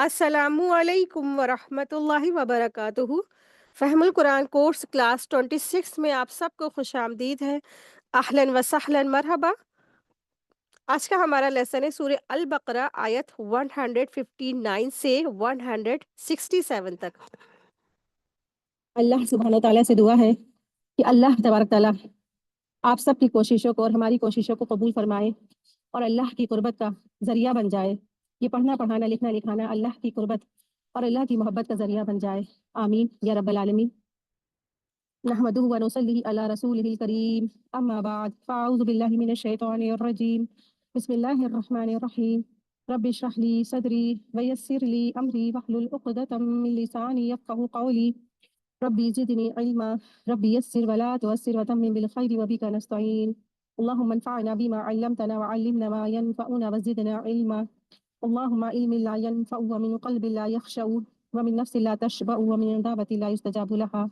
अस्सलामु अलैकुम वरहमतुल्लाहि वबरकातुहू। फ़हमुल कुरान कोर्स क्लास 26 में आप सबको खुशामदीद है। अहलन व सहलन मरहबा। आज का हमारा लेसन है सूरह अल बकरा आयत 159 से 167 तक। अल्लाह सुब्हानो तआला से दुआ है कि अल्लाह तबारक ताला आप सब की कोशिशों को और हमारी कोशिशों को कबूल फरमाए और अल्लाह की कुर्बत का ज़रिया बन जाए। ये पढ़ना पढ़ाना लिखना लिखाना अल्लाह की कुर्बत और अल्लाह की मोहब्बत का ज़रिया बन जाए। आमीन या रब्बल आलमीन। नहमदुहु व नुसल्ली अला रसूलिहिल करीम। अम्मा बाद फ़अऊज़ु बिल्लाहि मिनश शैतानिर रजीम। बिस्मिल्लाहिर रहमानिर रहीम। रब्बि इश्रह ली सदरी व यस्सिर ली अमरी वहलुल उक़दतम मिन लिसानी यफ़क़हू क़ौली। रब्बी ज़िदनी इल्मा रब्बी यस्सिर वला तुअस्सिर वतम्मिम बिल खैरि व बिका नस्तईन। अल्लाहुम्मा अन्फ़अना बिमा अल्लमतना व अल्लिमना मा यनफ़अुना व ज़िदना इल्मा। अल्लाहुम्मा इल्मिन ला यनफ़अु व मिन क़ल्बिन ला यख़शअु व मिन नफ़्सिन ला तशबअु व मिन दावतिन ला युस्तजाबु लहा।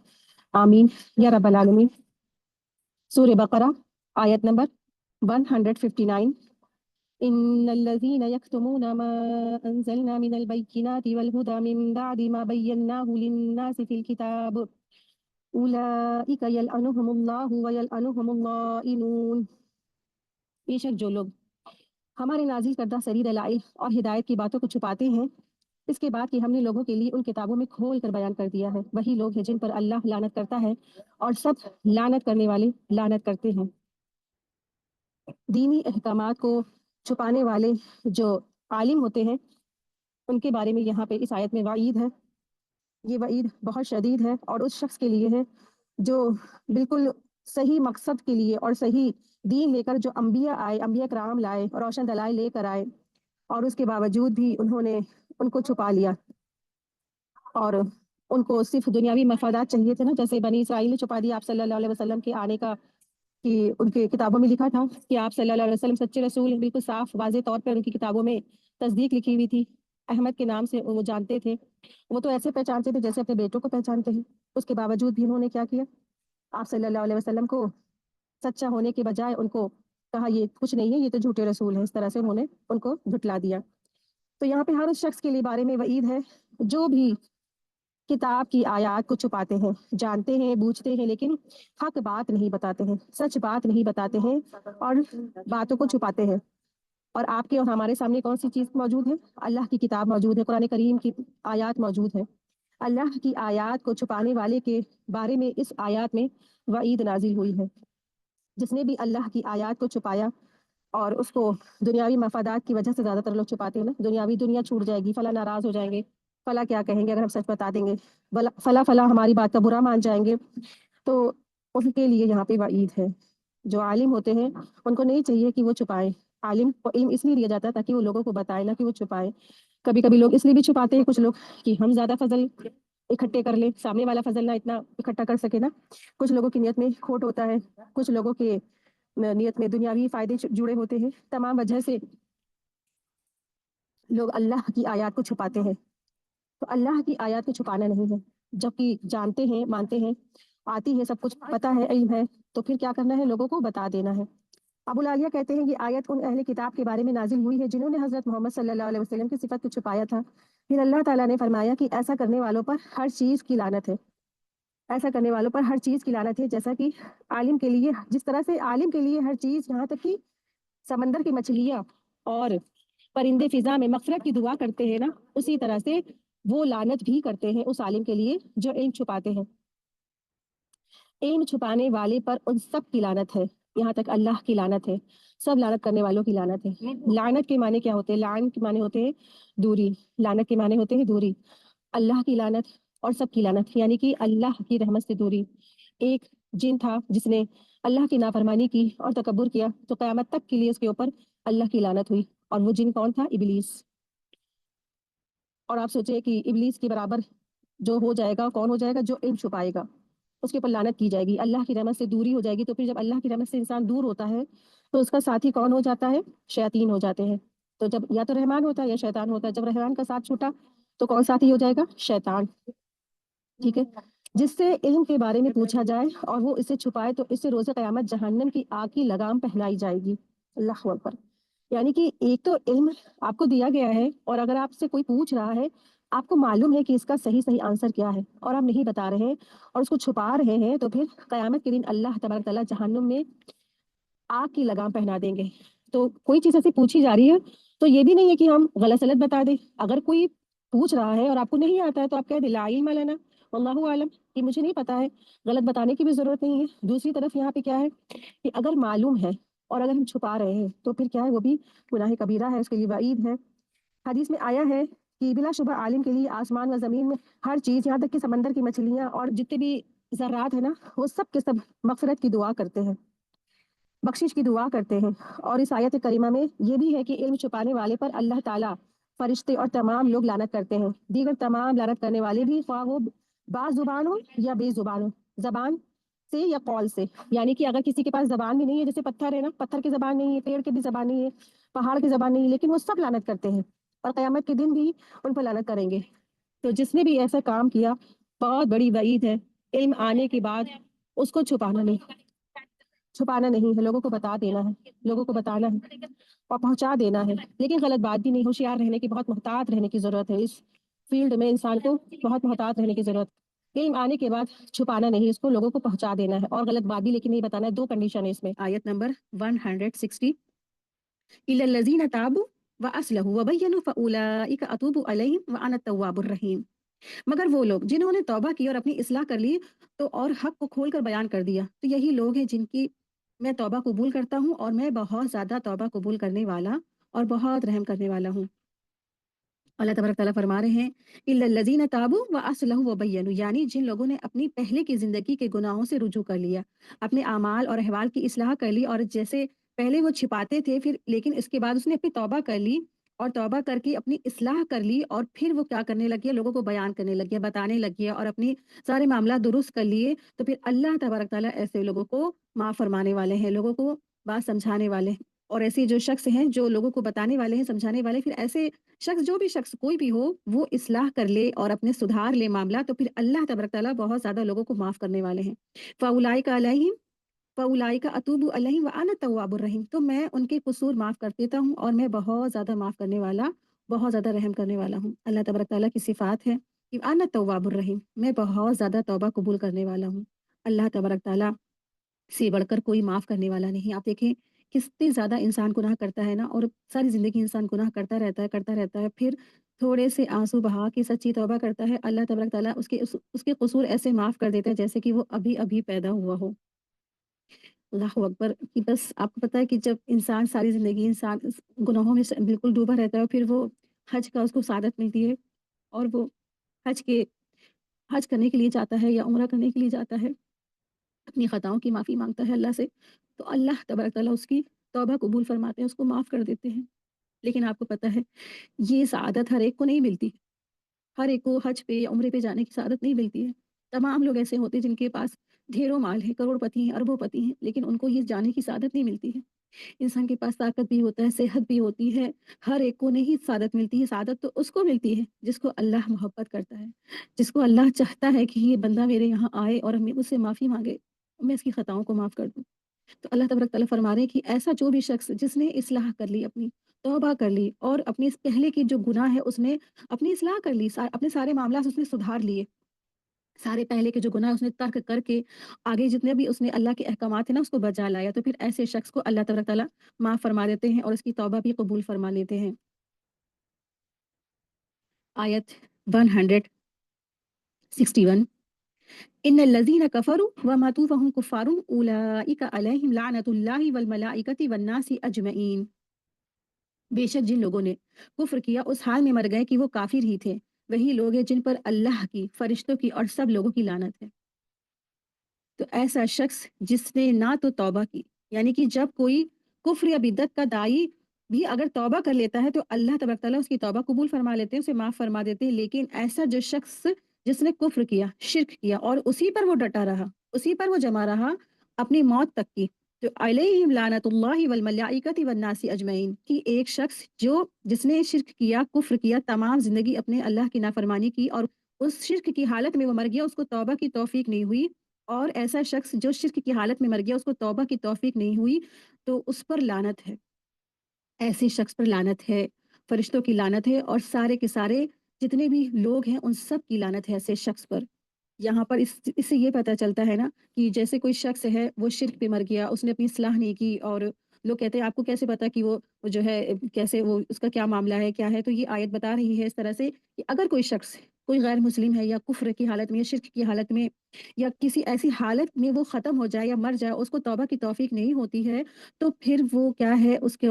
आमीन या रब्बल आलमीन। सूरह बकरा आयत नंबर 159। इन्नल्लज़ीना यक्तुमूना मा अंज़लना मिनल बय्यिनाति वल हुदा मिन बअदि मा बय्यन्नाहु लिन्नासि फ़िल किताब उलाइका यलअनुहुमुल्लाहु व यलअनुहुमुल लाइनून। बेशक जो लोग हमारे नाज़िल करदा सरी दलाइल और हिदायत की बातों को छुपाते हैं इसके बाद कि हमने लोगों के लिए उन किताबों में खोल कर बयान कर दिया है, वही लोग हैं जिन पर अल्लाह लानत करता है और सब लानत करने वाले लानत करते हैं। दीनी अहकामात को छुपाने वाले जो आलिम होते हैं उनके बारे में यहाँ पे इस आयत में वईद है। ये वईद बहुत शदीद है और उस शख्स के लिए है जो बिल्कुल सही मकसद के लिए और सही दीन लेकर जो अम्बिया आए, अम्बिया कराम लाए और रोशन दलाइल लेकर आए और उसके बावजूद भी उन्होंने उनको छुपा लिया और उनको सिर्फ दुनियावी मफादात चाहिए थे ना, जैसे बनी इसराइल ने छुपा दिया आप सल्लल्लाहु अलैहि वसल्लम के आने का, कि उनके किताबों में लिखा था कि आप सल्लल्लाहु अलैहि वसल्लम सच्चे रसूल हैं, बिल्कुल साफ वाज़ेह तौर पर उनकी किताबों में तस्दीक लिखी हुई थी। अहमद के नाम से वो जानते थे, वो तो ऐसे पहचानते थे जैसे अपने बेटों को पहचानते हैं। उसके बावजूद भी उन्होंने क्या किया, आप सल्लल्लाहु अलैहि वसल्लम को सच्चा होने के बजाय उनको कहा ये कुछ नहीं है, ये तो झूठे रसूल हैं। इस तरह से उन्होंने उनको झुटला दिया। तो यहाँ पे हर उस शख्स के लिए बारे में वईद है जो भी किताब की आयात को छुपाते हैं, जानते हैं बूझते हैं लेकिन हक बात नहीं बताते हैं, सच बात नहीं बताते हैं और बातों को छुपाते हैं। और आपके और हमारे सामने कौन सी चीज़ मौजूद है? अल्लाह की किताब मौजूद है, कुरान करीम की आयात मौजूद है। अल्लाह की आयात को छुपाने वाले के बारे में इस आयात में वईद नाजिल हुई है। जिसने भी अल्लाह की आयात को छुपाया और उसको दुनियावी मफादात की वजह से ज़्यादातर लोग छुपाते हैं ना, दुनियावी दुनिया छूट जाएगी, फला नाराज़ हो जाएंगे, फला क्या कहेंगे अगर हम सच बता देंगे, फला फला हमारी बात का बुरा मान जाएंगे। तो उनके लिए यहाँ पे वईद है। जो आलिम होते हैं उनको नहीं चाहिए कि वो छुपाएं। आलिम को इल्म इसलिए दिया जाता है ताकि वो लोगों को बताए, ना कि वो छुपाए। कभी कभी लोग इसलिए भी छुपाते हैं कुछ लोग कि हम ज़्यादा फजल इकट्ठे कर ले, सामने वाला फजल ना इतना इकट्ठा कर सके ना। कुछ लोगों की नियत में खोट होता है, कुछ लोगों के नियत में दुनियावी फायदे जुड़े होते हैं। तमाम वजह से लोग अल्लाह की आयत को छुपाते हैं। तो अल्लाह की आयत को छुपाना नहीं है, जबकि जानते हैं मानते हैं आती है, सब कुछ पता है, इल्म है, तो फिर क्या करना है, लोगों को बता देना है। अबुल आलिया कहते हैं कि आयत उन अहले किताब के बारे में नाजिल हुई है जिन्होंने हजरत मोहम्मद सल्लल्लाहु अलैहि वसल्लम की सिफत को छुपाया था। फिर अल्लाह ताला ने फरमाया कि ऐसा करने वालों पर हर चीज़ की लानत है, ऐसा करने वालों पर हर चीज़ की लानत है। जैसा कि आलिम के लिए, जिस तरह से आलिम के लिए हर चीज़, यहाँ तक कि समंदर की मछलियाँ और परिंदे फिजा में मगफिरत की दुआ करते हैं ना, उसी तरह से वो लानत भी करते हैं उस आलिम के लिए जो इल्म छुपाते हैं। इल्म छुपाने वाले पर उन सब की लानत है, यहाँ तक अल्लाह की लानत है, सब लानत करने वालों की लानत है। लानत के माने क्या होते हैं? लान के माने होते हैं दूरी, लानत के माने होते हैं दूरी। अल्लाह की लानत और सब की लानत, यानी कि अल्लाह की रहमत से दूरी। एक जिन था जिसने अल्लाह की नाफरमानी की और तकब्बुर किया, तो क़यामत तक के लिए उसके ऊपर अल्लाह की लानत हुई। और वो जिन कौन था? इबलीस। और आप सोचिए कि इबलीस के बराबर जो हो जाएगा, कौन हो जाएगा? जो इल्म छुपाएगा, उसके ऊपर लानत की जाएगी, अल्लाह की रहमत से दूरी हो जाएगी। तो फिर जब अल्लाह की रहमत से इंसान दूर होता है तो उसका साथी कौन हो जाता है? शैतान हो जाते हैं। तो जब या तो रहमान होता है या शैतान होता है, जब रहमान का साथ छूटा तो कौन साथी हो जाएगा? शैतान। ठीक है। जिससे इल्म के बारे में पूछा जाए और वो इसे छुपाए तो इससे रोज़े क़यामत जहन्नम की आग की लगाम पहनाई जाएगी। अल्लाहु अकबर। यानी कि एक तो इल्म आपको दिया गया है और अगर आपसे कोई पूछ रहा है, आपको मालूम है कि इसका सही-सही आंसर क्या है और आप नहीं बता रहे हैं और उसको छुपा रहे हैं, तो फिर क़यामत के दिन अल्लाह तबारक तआला जहन्नुम में आग की लगाम पहना देंगे। तो कोई चीज़ ऐसी पूछी जा रही है, तो ये भी नहीं है कि हम गलत-सलत बता दें। अगर कोई पूछ रहा है और आपको नहीं आता है, तो आप कह दें ला इल्म लना वल्लाहु आलम, कि मुझे नहीं पता है। गलत बताने की भी ज़रूरत नहीं है। दूसरी तरफ यहाँ पे क्या है कि अगर मालूम है और अगर हम छुपा रहे हैं, तो फिर क्या है, वो भी गुनाह कबीरा है, उसके लिए वईद है। हदीस में आया है कि बिलाशुबह आलिम के लिए आसमान व ज़मीन में हर चीज़, यहाँ तक कि समंदर की मछलियाँ और जितने भी ज़र्रात है ना, वो सब के सब मग़फ़िरत की दुआ करते हैं, बख्शिश की दुआ करते हैं। और इस आयत करीमा में ये भी है कि इल्म छुपाने वाले पर अल्लाह ताला, फ़रिश्ते और तमाम लोग लानत करते हैं। दीगर तमाम लानत करने वाले भी, ख़्वाह वो बाज़ुबान हो या बेज़ुबान हो, ज़बान से या कौल से। यानी कि अगर किसी के पास ज़बान भी नहीं है, जैसे पत्थर है ना, पत्थर की ज़बान नहीं है, पेड़ की भी ज़बान नहीं है, पहाड़ की ज़बान नहीं है, लेकिन वो सब लानत करते हैं और क़यामत के दिन भी उन पर लानत करेंगे। तो जिसने भी ऐसा काम किया, बहुत बड़ी वईद है। इल्म आने के बाद उसको छुपाना नहीं है, लोगों को बता देना है, लोगों को बताना है और पहुँचा देना है। लेकिन गलत बात भी नहीं, होशियार रहने की, बहुत मुहतात रहने की ज़रूरत है। इस फ़ील्ड में इंसान को बहुत मुहतात रहने की ज़रूरत है। इल्म आने के बाद छुपाना नहीं, इसको लोगों को पहुँचा देना है और गलत बात भी लेकिन नहीं बताना है। 2 कंडीशन है इसमें। आयत नंबर 160 इल्लल्लज़ीना ताबू व अस्लहू व बय्यनू फ़उलाइका अतूबु अलैहिम व अना तव्वाबुर रहीम। मगर वो लोग जिन्होंने तौबा की और अपनी इस्लाह कर ली, तो और हक को खोलकर बयान कर दिया, तो यही लोग हैं जिनकी मैं तौबा कबूल करता हूँ और मैं बहुत ज़्यादा तौबा कबूल करने वाला और बहुत रहम करने वाला हूँ। अल्लाह तबारक तआला फरमा रहे हैं, इल्लल्लज़ीना ताबू व अस्लहू व बय्यनू, यानी जिन लोगों ने अपनी पहले की ज़िंदगी के गुनाहों से रुजू कर लिया, अपने आमाल और अहवाल की इस्लाह कर ली, और जैसे पहले वो छिपाते थे, फिर लेकिन इसके बाद उसने अपनी तौबा कर ली और तौबा करके अपनी इस्लाह कर ली, और फिर वो क्या करने लगी है, लोगों को बयान करने लगी है, बताने लगी है और अपनी सारे मामला दुरुस्त कर लिए, तो फिर अल्लाह तबारक तआला ऐसे लोगों को माफ़ फरमाने वाले हैं, लोगों को बात समझाने वाले हैं। और ऐसे जो शख्स हैं जो लोगों को बताने वाले हैं, समझाने वाले, फिर ऐसे शख्स, जो भी शख्स कोई भी हो, वो इस्लाह कर ले और अपने सुधार ले मामला, तो फिर अल्लाह तबारक तआला बहुत ज़्यादा लोगों को माफ़ करने वाले हैं। फ़उलाइका अलैहिम फ़उलाइका अतूबु अलैहिम व अना तव्वाबुर रहीम, तो मैं उनके कसूर माफ़ कर देता हूँ और मैं बहुत ज़्यादा माफ़ करने वाला, बहुत ज़्यादा रहम करने वाला हूँ। अल्लाह तबारक तआला की सिफ़ात है कि अना तव्वाबुर रहीम, मैं बहुत ज़्यादा तौबा कबूल करने वाला हूँ। अल्लाह तबारक तआला से बढ़कर कोई माफ़ करने वाला नहीं। आप देखें कितने ज़्यादा इंसान गुनाह करता है ना, और सारी ज़िंदगी इंसान गुनाह करता रहता है, फिर थोड़े से आँसू बहा के सच्ची तौबा करता है, अल्लाह तबारक तआला उसके कसूर ऐसे माफ़ कर देता है जैसे कि वो अभी-अभी पैदा हुआ हो। अल्लाहू अकबर! कि बस आपको पता है कि जब इंसान सारी ज़िंदगी इंसान इस गुनाहों में बिल्कुल डूबा रहता है, और फिर वो हज का उसको सआदत मिलती है और वो हज के हज करने के लिए जाता है या उम्रा करने के लिए जाता है, अपनी ख़ताओं की माफ़ी माँगता है अल्लाह से, तो अल्लाह तबारक तआला उसकी तौबा कबूल फरमाते हैं, उसको माफ़ कर देते हैं। लेकिन आपको पता है, ये सआदत हर एक को नहीं मिलती। हर एक को हज पे या उम्रे पे जाने की सआदत नहीं मिलती है। तमाम लोग ऐसे होते हैं जिनके पास ढेरों माल है, करोड़पति हैं, अरबों-पति हैं, लेकिन उनको ये जाने की सआदत नहीं मिलती है। इंसान के पास ताकत भी होता है, सेहत भी होती है, हर एक को नहीं सआदत मिलती है। सआदत तो उसको मिलती है जिसको अल्लाह मोहब्बत करता है, जिसको अल्लाह चाहता है कि ये बंदा मेरे यहाँ आए और मैं मुझसे माफ़ी माँगे, मैं इसकी खताओं को माफ़ कर दूँ। तो अल्लाह तबारक तआला फरमा रहे हैं कि ऐसा जो भी शख्स जिसने इस्लाह कर ली अपनी, तौबा कर ली और अपने इस पहले की जो गुनाह है उसने अपनी इस्लाह कर ली, अपने सारे मामला उसने सुधार लिए, सारे पहले के जो गुनाह है उसने तर्क करके आगे जितने भी उसने अल्लाह के अहकामात है ना उसको बजा लाया, तो फिर ऐसे शख्स को अल्लाह तबारक तआला माफ़ फरमा देते हैं और उसकी तौबा भी कबूल फरमा लेते हैं। आयत 161 इन्नल्लज़ीना कफ़रू व मातू व हुम कुफ़ारुन उलाइका अलैहिम लानतुल्लाहि वल मलाइकति वन नासि अजमईन। बेशक जिन लोगों ने कुफ्र किया उस हाल में मर गए कि वो काफिर ही थे, वही लोग हैं जिन पर अल्लाह की, फरिश्तों की और सब लोगों की लानत है। तो ऐसा शख्स जिसने ना तो तौबा की, यानी कि जब कोई कुफ्र या बिदअत का दाई भी अगर तौबा कर लेता है तो अल्लाह तबारक तआला उसकी तौबा कबूल फरमा लेते हैं, उसे माफ़ फरमा देते हैं। लेकिन ऐसा जो शख्स जिसने कुफ्र किया, शिर्क किया और उसी पर वो डटा रहा, उसी पर वो जमा रहा अपनी मौत तक की, तो अलैहिम लानतुल्लाहि वल मलाइकति वन नासि अजमईन, कि एक शख्स जिसने शिर्क किया, कुफ्र किया, तमाम ज़िंदगी अपने अल्लाह की नाफरमानी की और उस शिर्क की हालत में वो मर गया, उसको तौबा की तौफीक नहीं हुई, और ऐसा शख्स जो शिर्क की हालत में मर गया, उसको तौबा की तौफीक नहीं हुई, तो उस पर लानत है। ऐसे शख्स पर लानत है, फरिश्तों की लानत है और सारे के सारे जितने भी लोग हैं उन सब की लानत है ऐसे शख्स पर। यहाँ पर इससे ये पता चलता है ना कि जैसे कोई शख्स है वो शिर्क पे मर गया, उसने अपनी इस्लाह नहीं की और लोग कहते हैं आपको कैसे पता कि वो जो है कैसे वो उसका क्या मामला है, क्या है? तो ये आयत बता रही है इस तरह से कि अगर कोई शख्स कोई गैर मुस्लिम है या कुफ्र की हालत में या शिर्क की हालत में या किसी ऐसी हालत में वो ख़त्म हो जाए या मर जाए, उसको तौबा की तौफीक नहीं होती है, तो फिर वो क्या है उसके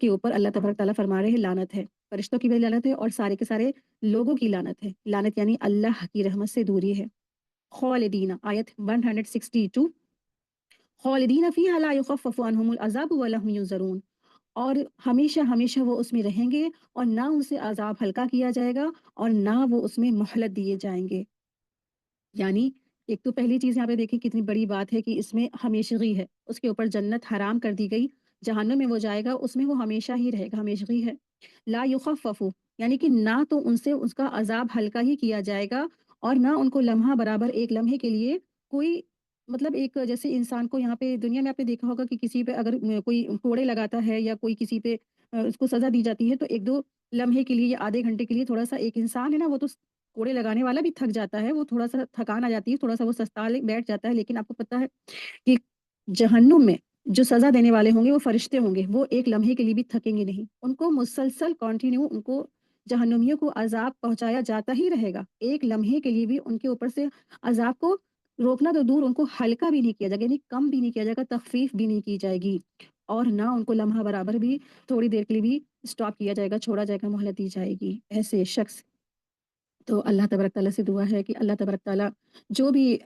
ऊपर अल्लाह तबारक तआला फरमा रहे हैं लानत है। फरिश्तों की भी लानत है और सारे के सारे लोगों की लानत है। लानत यानी अल्लाह की रहमत से दूरी है। खालिदीना आयत 162 खालिदीना फ़ीहा ला युख़फ़फ़ु अन्हुमुल अज़ाबु व लहुम युनज़रून और हमेशा हमेशा वो उसमें रहेंगे और ना उनसे अज़ाब हल्का किया जाएगा और ना वो उसमें मोहलत दिए जाएंगे। यानी एक तो पहली चीज़ यहाँ पे देखिए कितनी बड़ी बात है कि इसमें हमेशगी है, उसके ऊपर जन्नत हराम कर दी गई, जहन्नम में वो जाएगा उसमें वो हमेशा ही रहेगा, हमेशगी है। ला युख़फ़फ़ु यानी कि ना तो उनसे उसका अज़ाब हल्का ही किया जाएगा और ना उनको लम्हा बराबर एक लम्हे के लिए कोई मतलब एक जैसे इंसान को यहाँ पे दुनिया में आपने देखा होगा कि किसी पे अगर कोई कोड़े लगाता है या कोई किसी पे उसको सज़ा दी जाती है तो 1-2 लम्हे के लिए या आधे घंटे के लिए थोड़ा-सा एक इंसान है ना वो तो कोड़े लगाने वाला भी थक जाता है, वो थोड़ा-सा थकान आ जाती है, थोड़ा-सा वो सस्ता ले बैठ जाता है, लेकिन आपको पता है कि जहन्नुम में जो सज़ा देने वाले होंगे वो फरिश्ते होंगे, वो एक लम्हे के लिए भी थकेंगे नहीं। उनको मुसलसल कंटिन्यू उनको जहन्नुमियों को अज़ाब पहुँचाया जाता ही रहेगा। एक लम्हे के लिए भी उनके ऊपर से अज़ाब को रोकना तो दूर उनको हल्का भी नहीं किया जाएगा, यानी कम भी नहीं किया जाएगा, तख़फ़ीफ़ भी नहीं की जाएगी और ना उनको लम्हा बराबर भी थोड़ी देर के लिए भी स्टॉप किया जाएगा, छोड़ा जाएगा, मोहलत दी जाएगी। ऐसे शख्स तो अल्लाह तबारक तआला से दुआ है कि अल्लाह तबारक तआला जो भी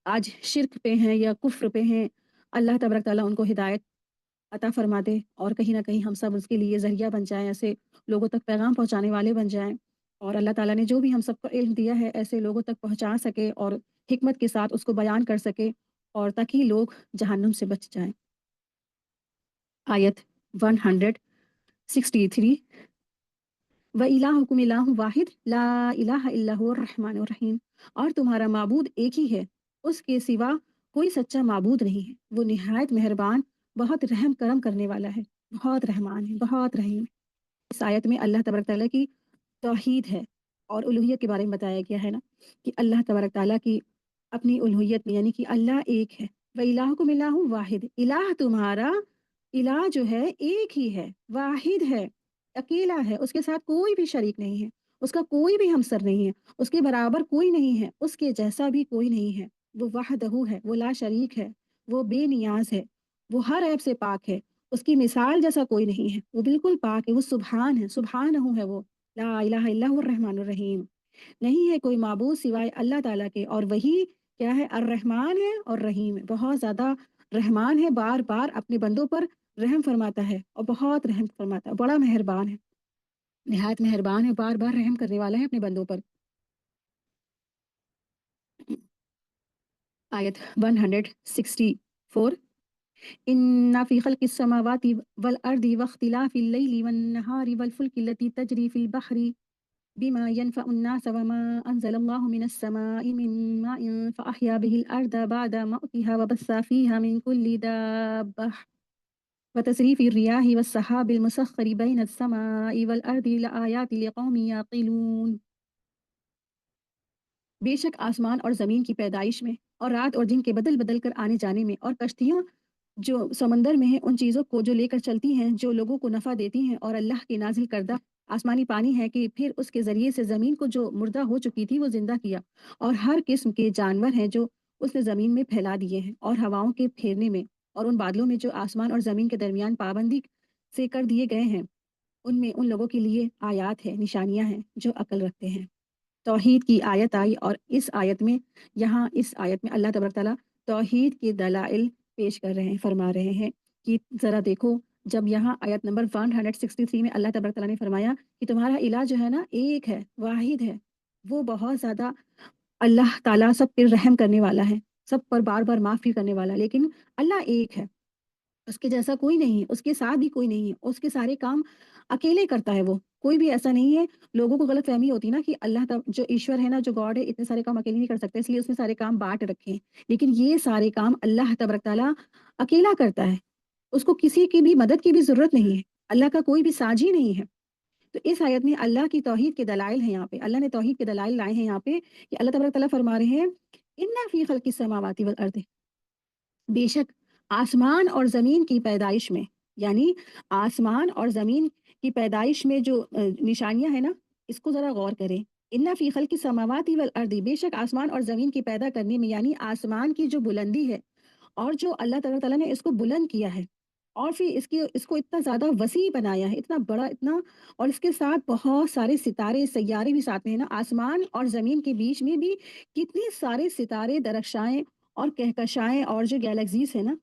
आज शिर्क पे हैं या कुफ्र पे हैं, अल्लाह तबारक तआला उनको हिदायत अता फरमा दे और कहीं न कहीं हम सब उसके लिए ज़रिया बन जाएँ, ऐसे लोगों तक पैगाम पहुँचाने वाले बन जाएँ। और अल्लाह ताला ने जो भी हम सबको इल्म दिया है, ऐसे लोगों तक पहुँचा सके और हिकमत के साथ उसको बयान कर सके और ताकि लोग जहन्नुम से बच जाएँ। आयत 163 व इलाहुकुम इलाहुन वाहिद ला इलाहा इल्ला हुवर रहमानुर रहीम और तुम्हारा माबूद एक ही है, उसके सिवा कोई सच्चा माबूद नहीं है। वो निहायत मेहरबान, बहुत रहम करम करने वाला है, बहुत रहमान है, बहुत रहीम है। इस आयत में अल्लाह तबारक तआला की तौहीद है और उलूहियत के बारे में बताया गया है ना कि अल्लाह तबारक तआला की अपनी उलूहियत में यानी कि अल्लाह एक है। व इलाहुकुम इलाहुन वाहिद इलाह तुम्हारा इलाह जो है एक ही है, वाहिद है, अकेला है, उसके साथ कोई भी शरीक नहीं है, उसका कोई भी हमसर नहीं है, उसके बराबर कोई नहीं है, उसके जैसा भी कोई नहीं है। वो वहदहू है, वो ला शरीक है, वो बेनियाज है, वो हर ऐब से पाक है, उसकी मिसाल जैसा कोई नहीं है, वो बिल्कुल पाक है, वो सुबहान है, सुबहानहू है वो, ला इलाहा इल्ला हुवर रहमानुर रहीम। नहीं है कोई माबूद सिवाय अल्लाह ताला के और वही क्या है अर्रहमान है और रहीम है, बहुत ज़्यादा रहमान है, बार-बार अपने बंदों पर रहम फरमाता है और बहुत रहम फरमाता है, बड़ा मेहरबान है, निहायत मेहरबान है, बार-बार रहम करने वाला है अपने बंदों पर। आयत 164 इन्ना फी खल्किस समावाति वल अर्दि वख्तिलाफिल लैली वन नहारी वल फुल्कि लती तजरी फिल बहरी बिमा यनफअुन नास वमा अंज़लल्लाहु मिनस समाई मिन माइन फअहया बिहिल अर्द बअदा मौतिहा वबस्सा फीहा मिन कुल्ली दाब्बह वतसरीफिर रियाहि वस्सहाबिल मुसख्खरी बैनस समाई वल अर्दि लआयातिन लिकौमिन याक़िलून। बेशक आसमान और ज़मीन की पैदाइश में और रात और दिन के बदल बदल कर आने जाने में और कश्तियों जो समंदर में हैं उन चीज़ों को जो लेकर चलती हैं जो लोगों को नफ़ा देती हैं और अल्लाह के नाजिल करदा आसमानी पानी है कि फिर उसके ज़रिए से ज़मीन को जो मुर्दा हो चुकी थी वो ज़िंदा किया और हर किस्म के जानवर हैं जो उसने ज़मीन में फैला दिए हैं और हवाओं के फेरने में और उन बादलों में जो आसमान और ज़मीन के दरमियान पाबंदी से कर दिए गए हैं उनमें उन लोगों के लिए आयात है निशानियां हैं जो अकल रखते हैं। तौहीद की आयत आई और इस आयत में यहाँ इस आयत में अल्लाह तबारक ताला तौहीद के दलाइल पेश कर रहे हैं फरमा रहे हैं कि ज़रा देखो जब यहाँ आयत नंबर 163 में अल्लाह तबारक ताला ने फरमाया कि तुम्हारा इलाह जो है ना एक है वाहिद है वो बहुत ज़्यादा अल्लाह ताला सब पर रहम करने वाला है सब पर बार बार माफ़ी करने वाला लेकिन अल्लाह एक है उसके जैसा कोई नहीं है, उसके साथ भी कोई नहीं है, उसके सारे काम अकेले करता है वो, कोई भी ऐसा नहीं है। लोगों को गलतफ़हमी होती है ना कि अल्लाह तब जो ईश्वर है ना, जो गॉड है, इतने सारे काम अकेले नहीं कर सकता, इसलिए उसने सारे काम बाँट रखे हैं। लेकिन ये सारे काम अल्लाह तबारक तआला अकेला करता है, उसको किसी की भी मदद की भी ज़रूरत नहीं है। अल्लाह का कोई भी साझी नहीं है। तो इस आयत में अल्लाह की तौहीद के दलाइल हैं यहाँ पे। अल्लाह ने तौहीद के दलाइल लाए हैं यहाँ पे कि अल्लाह तबारक तआला फरमा रहे हैं, इन्ना फी खल्क़िस समावाति वल अर्द, बेशक आसमान और ज़मीन की पैदाइश में, यानी आसमान और ज़मीन की पैदाइश में जो निशानियाँ हैं ना, इसको ज़रा गौर करें। इन्ना फ़ी ख़ल्क़िस समावाति वल अर्दि, बेशक आसमान और ज़मीन की पैदा करने में, यानी आसमान की जो बुलंदी है और जो अल्लाह तबारक तआला ने इसको बुलंद किया है और फिर इसकी इसको इतना ज़्यादा वसी बनाया है, इतना बड़ा, इतना, और इसके साथ बहुत सारे सितारे सैयारे भी साथ में है ना, आसमान और ज़मीन के बीच में भी कितने सारे सितारे, दरख्शाएँ और कहकशाएँ और जो गैलेक्सीज़ है ना,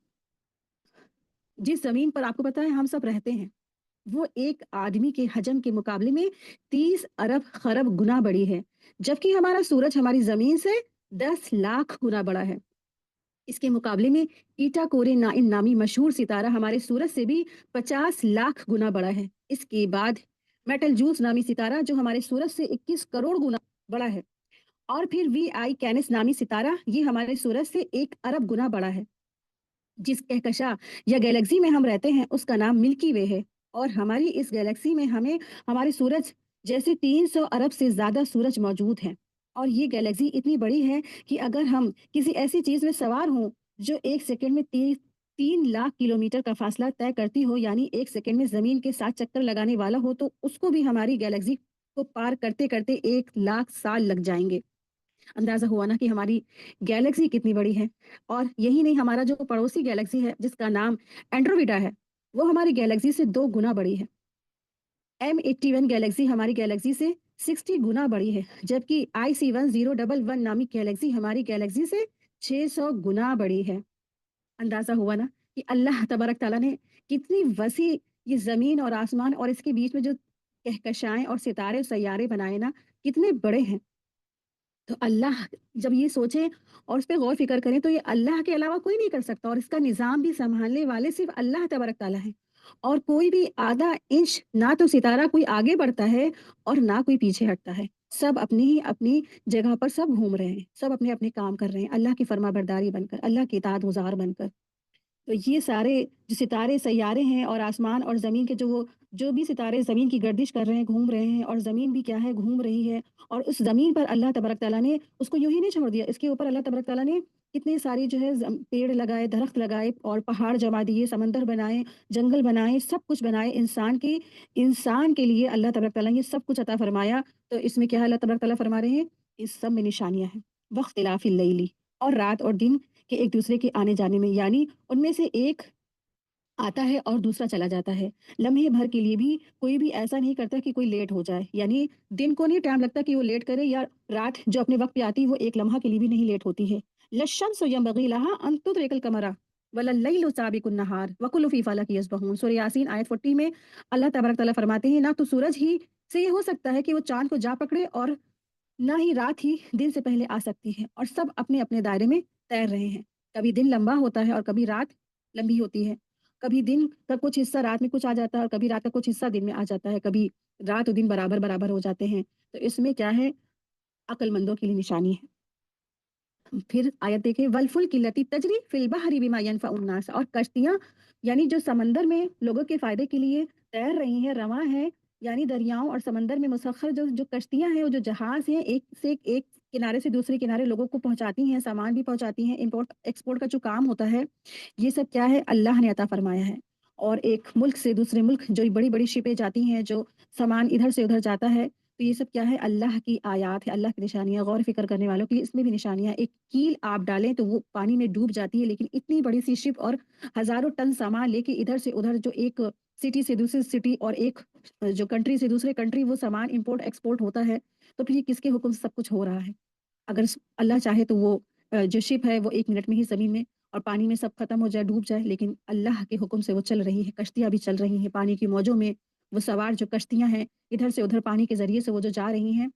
जिस ज़मीन पर आपको पता है हम सब रहते हैं, वो एक आदमी के हजम के मुकाबले में 30 अरब खरब गुना बड़ी है। जबकि हमारा सूरज हमारी ज़मीन से 10 लाख गुना बड़ा है। इसके मुकाबले में ईटा कोरे नाइन नामी मशहूर सितारा हमारे सूरज से भी 50 लाख गुना बड़ा है। इसके बाद मेटल जूस नामी सितारा जो हमारे सूरज से 21 करोड़ गुना बड़ा है। और फिर वी आई कैनिस नामी सितारा, ये हमारे सूरज से 1 अरब गुना बड़ा है। जिस कहकशा या गैलेक्सी में हम रहते हैं उसका नाम मिल्की वे है। और हमारी इस गैलेक्सी में हमें हमारे सूरज जैसे 300 अरब से ज़्यादा सूरज मौजूद हैं। और ये गैलेक्सी इतनी बड़ी है कि अगर हम किसी ऐसी चीज़ में सवार हों जो 1 सेकंड में 3 लाख किलोमीटर का फासला तय करती हो, यानी 1 सेकंड में ज़मीन के 7 चक्कर लगाने वाला हो, तो उसको भी हमारी गैलेक्सी को पार करते करते 1 लाख साल लग जाएंगे। अंदाज़ा हुआ ना कि हमारी गैलेक्सी कितनी बड़ी है। और यही नहीं, हमारा जो पड़ोसी गैलेक्सी है जिसका नाम एंड्रोमेडा है, वो हमारी गैलेक्सी से 2 गुना बड़ी है। M81 गैलेक्सी हमारी गैलेक्सी से 60 गुना बड़ी है, जबकि IC1011 नामी गैलेक्सी हमारी गैलेक्सी से 600 गुना बड़ी है। अंदाज़ा हुआ ना कि अल्लाह तबारक तआला ने कितनी वसी ये ज़मीन और आसमान और इसके बीच में जो कहकशाएँ और सितारे और सैयारे बनाए ना, कितने बड़े हैं। तो अल्लाह, जब ये सोचें और उस पे गौर फ़िक्र करें तो ये अल्लाह के अलावा कोई नहीं कर सकता, और इसका निज़ाम भी सँभालने वाले सिर्फ़ अल्लाह तबारक तआला हैं। और कोई भी आधा इंच ना तो सितारा कोई आगे बढ़ता है और ना कोई पीछे हटता है। सब अपनी ही अपनी जगह पर सब घूम रहे हैं, सब अपने-अपने काम कर रहे हैं, अल्लाह की फ़रमाबरदारी बनकर, अल्लाह के इताअत-गुज़ार बनकर। तो ये सारे जो सितारे सैयारे हैं और आसमान और ज़मीन के जो भी सितारे ज़मीन की गर्दिश कर रहे हैं, घूम रहे हैं, और ज़मीन भी क्या है, घूम रही है। और उस ज़मीन पर अल्लाह तबारक तआला ने उसको यूँ ही नहीं छोड़ दिया, इसके ऊपर अल्लाह तबारक तआला ने कितने सारी जो है पेड़ लगाए, दरख्त लगाए और पहाड़ जमा दिए, समंदर बनाए, जंगल बनाए, सब कुछ बनाए इंसान के लिए अल्लाह तबारक तआला ने ये सब कुछ अता फरमाया। तो इसमें क्या है, अल्लाह तबारक तआला फरमा रहे हैं, इस सब में निशानियाँ हैं। वख्तिलाफ़िल लैली, और रात और दिन के एक दूसरे के आने जाने में, यानी उनमें से एक आता है और दूसरा चला जाता है। लम्हे भर के लिए भी कोई भी ऐसा नहीं करता कि कोई लेट हो जाए, यानी दिन को नहीं टाइम लगता कि वो लेट करे, या रात जो अपने वक्त पे आती है वो एक लम्हा के लिए भी नहीं लेट होती है। लशम्सु यंबगी लहा अन तुदरिकल कमरा वलल्लैलु साबिकुन नहार वकुल्लु फी फलक यस्बहून। सूरह यासीन आयत 40 में अल्लाह तबारक तआला फरमाते हैं, ना तो सूरज ही से ये हो सकता है कि वो चांद को जा पकड़े, और ना ही रात ही दिन से पहले आ सकती है, और सब अपने अपने दायरे में तैर रहे हैं। कभी दिन लंबा होता है और कभी रात लंबी होती है। कभी दिन का कुछ हिस्सा रात में कुछ आ जाता है और कभी रात का कुछ हिस्सा दिन में आ जाता है। कभी रात और दिन बराबर बराबर हो जाते हैं। तो इसमें क्या है, अक्लमंदों के लिए निशानी है। फिर आयत देखें, वलफुल की लती तजरी फिल बहरी बिमा यनफउन्नास, और कश्तियाँ यानी जो समंदर में लोगों के फायदे के लिए तैर रही हैं, रवां हैं, यानी दरियाओं और समंदर में मुसख्खर जो जो कश्तियाँ हैं, वो जो जहाज हैं, एक से एक किनारे से दूसरे किनारे लोगों को पहुंचाती हैं, सामान भी पहुंचाती हैं, इंपोर्ट एक्सपोर्ट का जो काम होता है, ये सब क्या है, अल्लाह ने अता फरमाया है। और एक मुल्क से दूसरे मुल्क जो बड़ी बड़ी शिपें जाती हैं, जो सामान इधर से उधर जाता है, तो ये सब क्या है, अल्लाह की आयात है, अल्लाह की निशानियाँ। गौर फ़िक्र करने वालों के लिए इसमें भी निशानियाँ। एक कील आप डालें तो वो पानी में डूब जाती है, लेकिन इतनी बड़ी सी शिप और हज़ारों टन सामान लेके इधर से उधर, जो एक सिटी से दूसरी सिटी और एक जो कंट्री से दूसरे कंट्री वो सामान इम्पोर्ट एक्सपोर्ट होता है, तो फिर ये किसके हुक्म से सब कुछ हो रहा है? अगर अल्लाह चाहे तो वो जो शिप है वो 1 मिनट में ही ज़मीन में और पानी में सब खत्म हो जाए, डूब जाए, लेकिन अल्लाह के हुक्म से वो चल रही है। कश्तियाँ भी चल रही हैं पानी की मौजों में, वो सवार जो कश्तियाँ हैं, इधर से उधर पानी के ज़रिए से वो जो जा रही हैं।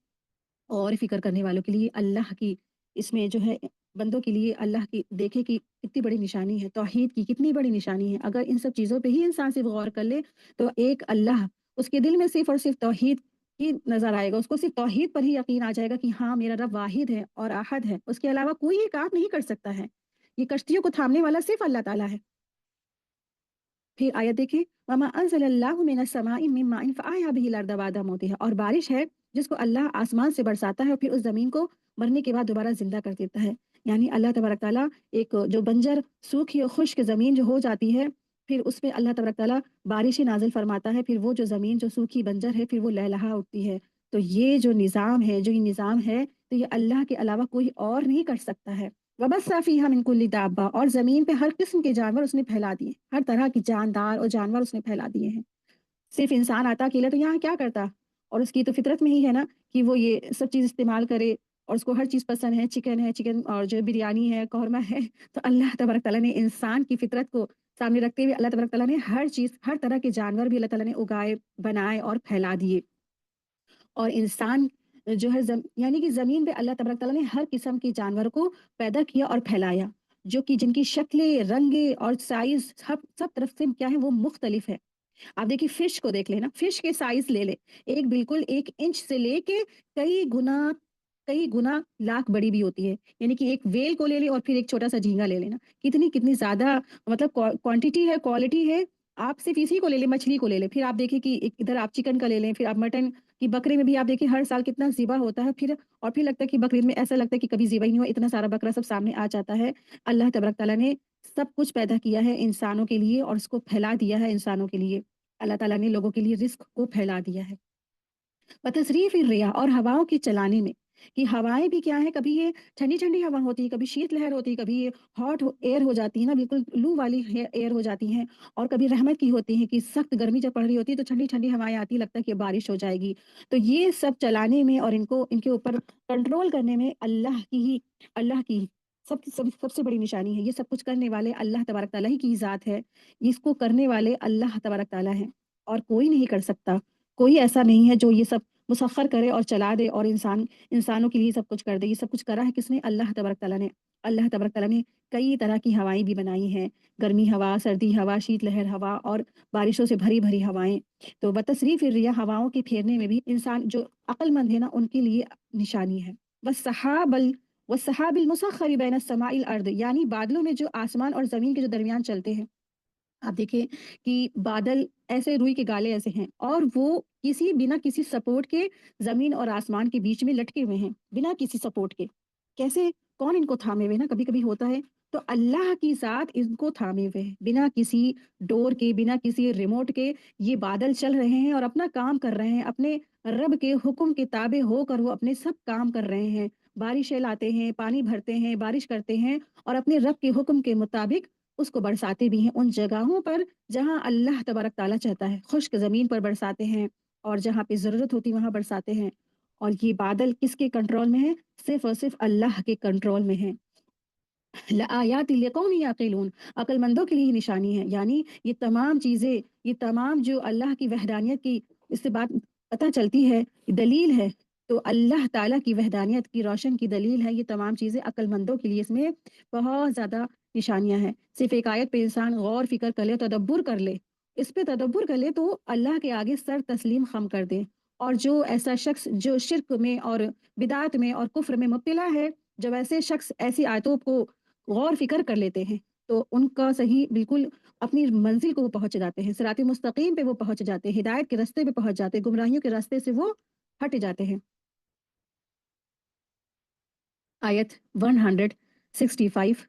और फ़िक्र करने वालों के लिए अल्लाह की, इसमें जो है बंदों के लिए अल्लाह की देखे कि कितनी बड़ी निशानी है, तौहीद की कितनी बड़ी निशानी है। अगर इन सब चीज़ों पे ही इंसान सिर्फ़ गौर कर ले, तो एक अल्लाह, उसके दिल में सिर्फ़ और सिर्फ़ तौहीद ही नज़र आएगा। उसको सिर्फ़ तौहीद पर ही यकीन आ जाएगा कि हाँ, मेरा रब वाहिद है और अहद है। उसके अलावा कोई ये काम नहीं कर सकता है। ये कश्तियों को थामने वाला सिर्फ़ अल्लाह ताला है। फिर आयत देखिए, वमा अंज़लल्लाहु मिनस समाई मिन माइन फ़अहया बिहिल अर्द बादा मौतिहा, और बारिश है जिसको अल्लाह आसमान से बरसाता है और फिर उस ज़मीन को मरने के बाद दोबारा ज़िंदा कर देता है। यानी अल्लाह तबारक तआला एक जो बंजर, सूखी और खुश्क ज़मीन जो हो जाती है, फिर उसमें अल्लाह तबारक तआला बारिशें नाज़िल फरमाता है, फिर वो जो ज़मीन जो सूखी बंजर है, फिर वो लहलहा उठती है। तो ये जो निज़ाम है, जो ये निज़ाम है, तो ये अल्लाह के अलावा कोई और नहीं कर सकता है। वबस्सा फ़ीहा मिन कुल्ली दाब्बा, और ज़मीन पे हर किस्म के जानवर उसने फैला दिए, हर तरह की जानदार और जानवर उसने फैला दिए हैं। सिर्फ़ इंसान आता अकेला तो यहाँ क्या करता? और उसकी तो फ़ितरत में ही है ना कि वो ये सब चीज़ इस्तेमाल करे, और उसको हर चीज़ पसंद है चिकन और जो बिरयानी है, कौरमा है। तो अल्लाह तबारक तआला ने इंसान की फ़ितरत को सामने रखते हुए अल्लाह तबारक तआला ने हर चीज़, हर तरह के जानवर भी अल्लाह ताला ने उगाए, बनाए और फैला दिए। और इंसान जो है यानी कि ज़मीन पे अल्लाह तबारक तआला ने हर किस्म के जानवर को पैदा किया और फैलाया, जो कि जिनकी शक्लें, रंगे और साइज़ सब सब तरफ से क्या है, वो मुख्तलिफ है। आप देखिए फिश को देख लेना, फिश के साइज़ ले ले, एक बिल्कुल 1 इंच से लेके कई गुना लाख बड़ी भी होती है। यानी कि एक व्हेल को ले ले और फिर एक छोटा-सा झींगा ले लेना। कितनी ज़्यादा मतलब क्वांटिटी है, क्वालिटी है। आप सिर्फ़ इसी को ले लें, मछली को ले लें, फिर आप देखिए कि एक इधर आप चिकन का ले लें, फिर आप मटन की, बकरे में भी आप देखिए हर साल कितना ज़िबा होता है। फिर लगता है कि बकरीद में ऐसा लगता है कि कभी ज़िबा ही नहीं हुआ, इतना सारा बकरा सब सामने आ जाता है। अल्लाह तबारक तआला ने सब कुछ पैदा किया है इंसानों के लिए और उसको फैला दिया है इंसानों के लिए। अल्लाह ताला ने लोगों के लिए रिज़्क को फैला दिया है। बतसरीफ़ रियाह, और हवाओं के चलाने में, कि हवाएँ भी क्या है, कभी ये ठंडी-ठंडी हवा होती है, कभी शीत-लहर होती है, कभी ये हॉट एयर हो जाती है ना, बिल्कुल लू वाली एयर हो जाती हैं, और कभी रहमत की होती है कि सख्त गर्मी जब पड़ रही होती है तो ठंडी-ठंडी हवाएँ आती है, लगता है कि बारिश हो जाएगी। तो ये सब चलाने में और इनको इनके ऊपर कंट्रोल करने में अल्लाह की सबसे बड़ी निशानी है। ये सब कुछ करने वाले अल्लाह तबारक तआला ही की ज़ात है। इसको करने वाले अल्लाह तबारक तआला हैं और कोई नहीं कर सकता। कोई ऐसा नहीं है जो ये सब मुसख्खर करे और चला दे और इंसानों के लिए सब कुछ कर दे। ये सब कुछ करा है किसने? अल्लाह तबारक तआला ने। अल्लाह तबारक तआला ने कई तरह की हवाएँ भी बनाई हैं। गर्मी हवा, सर्दी हवा, शीतलहर हवा और बारिशों से भरी-भरी हवाएँ। तो बतसरीफ़ रियाह, हवाओं के फेरने में भी इंसान जो अक्लमंद है ना, उनके लिए निशानी है। वस्सहाबल वस्सहाबिल मुसख्खरी बैन अस्समाइल अर्द, यानी बादलों में जो आसमान और ज़मीन के जो दरमियान चलते हैं। आप देखिए कि बादल ऐसे रुई के गाले ऐसे हैं और वो बिना किसी सपोर्ट के ज़मीन और आसमान के बीच में लटके हुए हैं, बिना किसी सपोर्ट के। कैसे? कौन इनको थामे हुए है ना, कभी-कभी होता है। तो अल्लाह की ज़ात इनको थामे हुए है, बिना किसी डोर के, बिना किसी रिमोट के ये बादल चल रहे हैं और अपना काम कर रहे हैं। अपने रब के हुक्म के ताबे होकर वो अपने सब काम कर रहे हैं। बारिशें लाते हैं, पानी भरते हैं, बारिश करते हैं और अपने रब के हुक्म के मुताबिक उसको बरसाते भी हैं उन जगहों पर जहाँ अल्लाह तबारक ताला चाहता है। खुश्क ज़मीन पर बरसाते हैं और जहाँ पे ज़रूरत होती है वहाँ बरसाते हैं। और ये बादल किसके कंट्रोल में है? सिर्फ़ और सिर्फ़ अल्लाह के कंट्रोल में है। लआयातिल लिकौमिन याक़िलून, अक्लमंदों के लिए निशानी है। यानी ये तमाम चीज़ें, ये तमाम जो अल्लाह की वहदानियत की, इससे बात पता चलती है, दलील है। तो अल्लाह ताला की वहदानियत की रोशन की दलील है ये तमाम चीज़ें, अक्लमंदों के लिए इसमें बहुत ज़्यादा निशानियाँ हैं। सिर्फ़ एक आयत पे इंसान गौर फ़िक्र कर ले, तदब्बुर कर ले, इस पे तदब्बुर कर ले तो अल्लाह के आगे सर तस्लीम ख़म कर दे। और जो ऐसा शख़्स जो शिर्क में और बिदात में और कुफ़्र में मुब्तला है, जब ऐसे शख़्स ऐसी आयतों को गौर फ़िक्र कर लेते हैं, तो उनका सही बिल्कुल अपनी मंज़िल को वो पहुँच जाते हैं, सिराते मुस्तकीम पे वो पहुँच जाते हैं, हिदायत के रास्ते पे पहुँच जाते हैं, गुमराहियों के रास्ते से वो हट जाते हैं। आयत 165,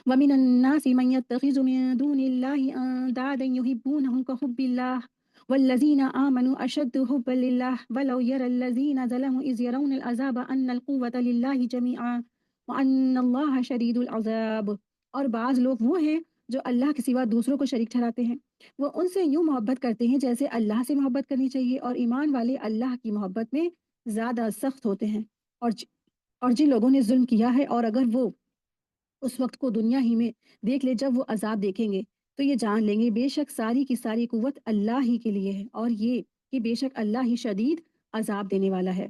वमिनन्नासि मन यत्तखिज़ु मिन दूनिल्लाहि अंदादन युहिब्बूनहुम कहुब्बिल्लाह वल्लज़ीना आमनू अशद्दु हुब्बन लिल्लाह वलौ यरल्लज़ीना ज़लमू इज़ यरौनल अज़ाब अन्नल कुव्वता लिल्लाहि जमीअन व अन्नल्लाहा शदीदुल अज़ाब। और बाज़ लोग वो हैं जो अल्लाह के सिवा दूसरों को शरीक ठहराते हैं। वो उनसे यूँ मोहब्बत करते हैं जैसे अल्लाह से मोहब्बत करनी चाहिए, और ईमान वाले अल्लाह की मोहब्बत में ज़्यादा सख्त होते हैं। और ज और जिन लोगों ने ज़ुल्म किया है, और अगर वो उस वक़्त को दुनिया ही में देख ले जब वो अज़ाब देखेंगे, तो ये जान लेंगे बेशक सारी की सारी कुव्वत अल्लाह ही के लिए है, और ये कि बेशक अल्लाह ही शदीद अज़ाब देने वाला है।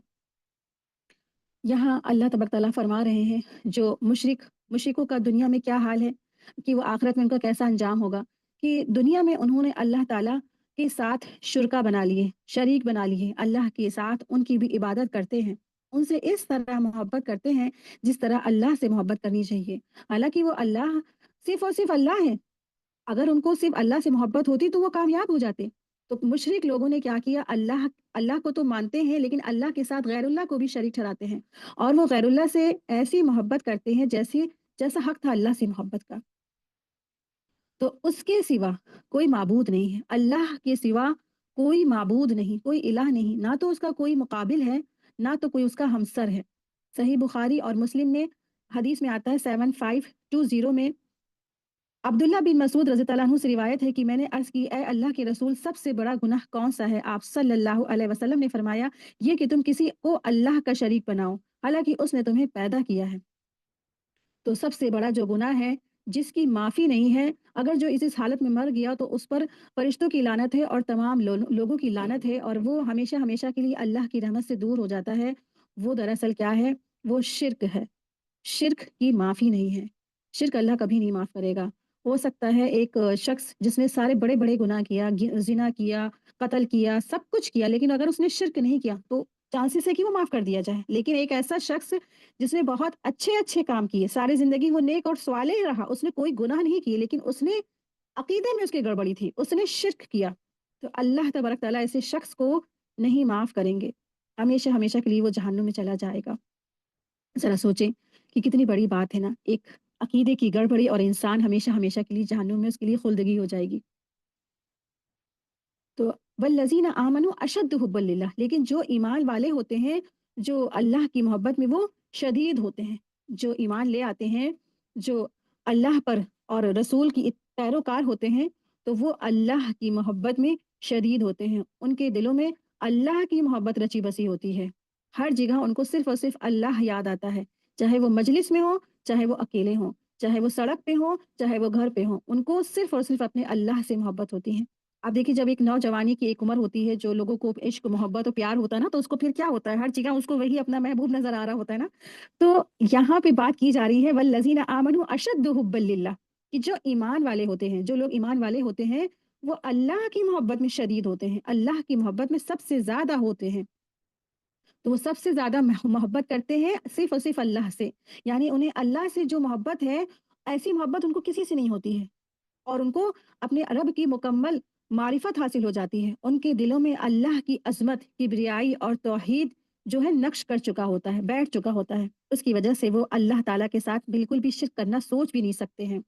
यहाँ अल्लाह तबारक तआला फरमा रहे हैं, जो मुशरिकों का दुनिया में क्या हाल है, कि वो आखिरत में उनका कैसा अंजाम होगा, कि दुनिया में उन्होंने अल्लाह ताला के साथ शुरका बना लिए, शरीक बना लिए, अल्लाह के साथ उनकी भी इबादत करते हैं। उनसे इस तरह मोहब्बत करते हैं जिस तरह अल्लाह से मोहब्बत करनी चाहिए। हालाँकि वो अल्लाह सिर्फ़ और सिर्फ़ अल्लाह है। अगर उनको सिर्फ़ अल्लाह से मोहब्बत होती तो वो कामयाब हो जाते। तो मुशरिक लोगों ने क्या किया, अल्लाह अल्लाह को तो मानते हैं लेकिन अल्लाह के साथ गैरुल्लाह को भी शरीक ठहराते हैं। और वो गैरुल्लाह से ऐसी मोहब्बत करते हैं जैसा हक़ था अल्लाह से मोहब्बत का। तो उसके सिवा कोई माबूद नहीं है। अल्लाह के सिवा कोई माबूद नहीं, कोई इलाह नहीं, ना तो उसका कोई मुकाबिल है, ना तो कोई उसका हमसर है। सही बुखारी और मुस्लिम में हदीस में आता है 7520 में अब्दुल्ला बिन मसूद रज़ी अल्लाह अन्हु से रिवायत है कि मैंने अर्ज़ की, ए अल्लाह के रसूल, सबसे बड़ा गुनाह कौन-सा है? आप सल्लल्लाहु अलैहि वसल्लम ने फरमाया, ये कि तुम किसी को अल्लाह का शरीक बनाओ, हालाँकि उसने तुम्हें पैदा किया है। तो सबसे बड़ा जो गुनाह है, जिसकी माफ़ी नहीं है, अगर जो इस हालत में मर गया तो उस पर फ़रिश्तों की लानत है और तमाम लोगों की लानत है और वो हमेशा-हमेशा के लिए अल्लाह की रहमत से दूर हो जाता है। वो दरअसल क्या है? वो शिर्क है। शिर्क की माफ़ी नहीं है। शिर्क अल्लाह कभी नहीं माफ़ करेगा। हो सकता है एक शख्स जिसने सारे बड़े-बड़े गुनाह किया, ज़िना किया, कत्ल किया, सब कुछ किया, लेकिन अगर उसने शिर्क नहीं किया, तो चांसेस है कि वो माफ़ कर दिया जाए। लेकिन एक ऐसा शख्स जिसने बहुत अच्छे-अच्छे काम किए, सारी ज़िंदगी वो नेक और स्वालेह रहा, उसने कोई गुनाह नहीं किए, लेकिन उसने अक़ीदे में उसकी गड़बड़ी थी, उसने शिर्क किया, तो अल्लाह तबारक तआला ऐसे शख्स को नहीं माफ़ करेंगे। हमेशा-हमेशा के लिए वो जहन्नुम में चला जाएगा। ज़रा सोचें कि कितनी बड़ी बात है ना, एक अकीदे की गड़बड़ी और इंसान हमेशा-हमेशा के लिए जहन्नुम में उसके लिए खुल्दगी हो जाएगी। तो वल्लज़ीना आमनू अशद्दु हुब्बन लिल्लाह, लेकिन जो ईमान वाले होते हैं, जो अल्लाह की मोहब्बत में वो शदीद होते हैं। जो ईमान ले आते हैं, जो अल्लाह पर और रसूल की पैरोकार होते हैं, तो वो अल्लाह की मोहब्बत में शदीद होते हैं। उनके दिलों में अल्लाह की मोहब्बत रची बसी होती है। हर जगह उनको सिर्फ़ और सिर्फ़ अल्लाह याद आता है। चाहे वो मजलिस में हो, चाहे वो अकेले हों, चाहे वो सड़क पे हों, चाहे वो घर पे हों, उनको सिर्फ़ और सिर्फ़ अपने अल्लाह से मोहब्बत होती है। आप देखिए जब एक नौजवानी की एक उम्र होती है, जो लोगों को इश्क, मोहब्बत और प्यार होता है ना, तो उसको फिर क्या होता है, हर जगह उसको वही अपना महबूब नज़र आ रहा होता है ना। तो यहाँ पे बात की जा रही है वल्लज़ीना आमनू अशद्दु हुब्बन लिल्लाह, कि जो ईमान वाले होते हैं, जो लोग ईमान वाले होते हैं, वो अल्लाह की मोहब्बत में शदीद होते हैं, अल्लाह की मोहब्बत में सबसे ज़्यादा होते हैं। तो वो सबसे ज़्यादा मोहब्बत करते हैं सिर्फ़ और सिर्फ़ अल्लाह से। यानी उन्हें अल्लाह से जो मोहब्बत है, ऐसी मोहब्बत उनको किसी से नहीं होती है। और उनको अपने रब की मुकम्मल मारिफत हासिल हो जाती है। उनके दिलों में अल्लाह की अज़मत, किब्रियाई और तौहीद जो है नक्श कर चुका होता है, बैठ चुका होता है। उसकी वजह से वो अल्लाह ताला के साथ बिल्कुल भी शिर्क करना सोच भी नहीं सकते हैं।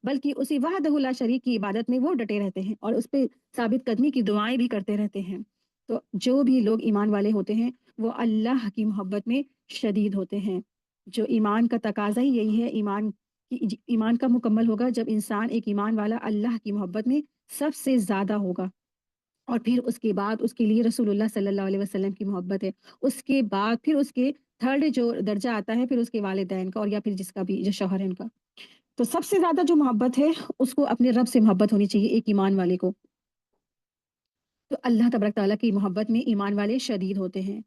बल्कि उसी वहदहु ला शरीक की इबादत में वो डटे रहते हैं और उस पे साबित कदमी की दुआएँ भी करते रहते हैं। तो जो भी लोग ईमान वाले होते हैं, वो अल्लाह की मोहब्बत में शदीद होते हैं। जो ईमान का तकाज़ा ही यही है, ईमान कब मुकम्मल होगा, जब इंसान एक ईमान वाला अल्लाह की मोहब्बत में सबसे ज़्यादा होगा। और फिर उसके बाद उसके लिए रसूलुल्लाह सल्लल्लाहु अलैहि वसल्लम की मोहब्बत है। उसके बाद फिर उसके थर्ड जो दर्जा आता है, फिर उसके वालिदैन का और या फिर जिसका भी जो शौहर है उनका। तो सबसे ज़्यादा जो मोहब्बत है, उसको अपने रब से मोहब्बत होनी चाहिए एक ईमान वाले को। तो अल्लाह तबारक तआला की मोहब्बत में ईमान वाले शदीद होते हैं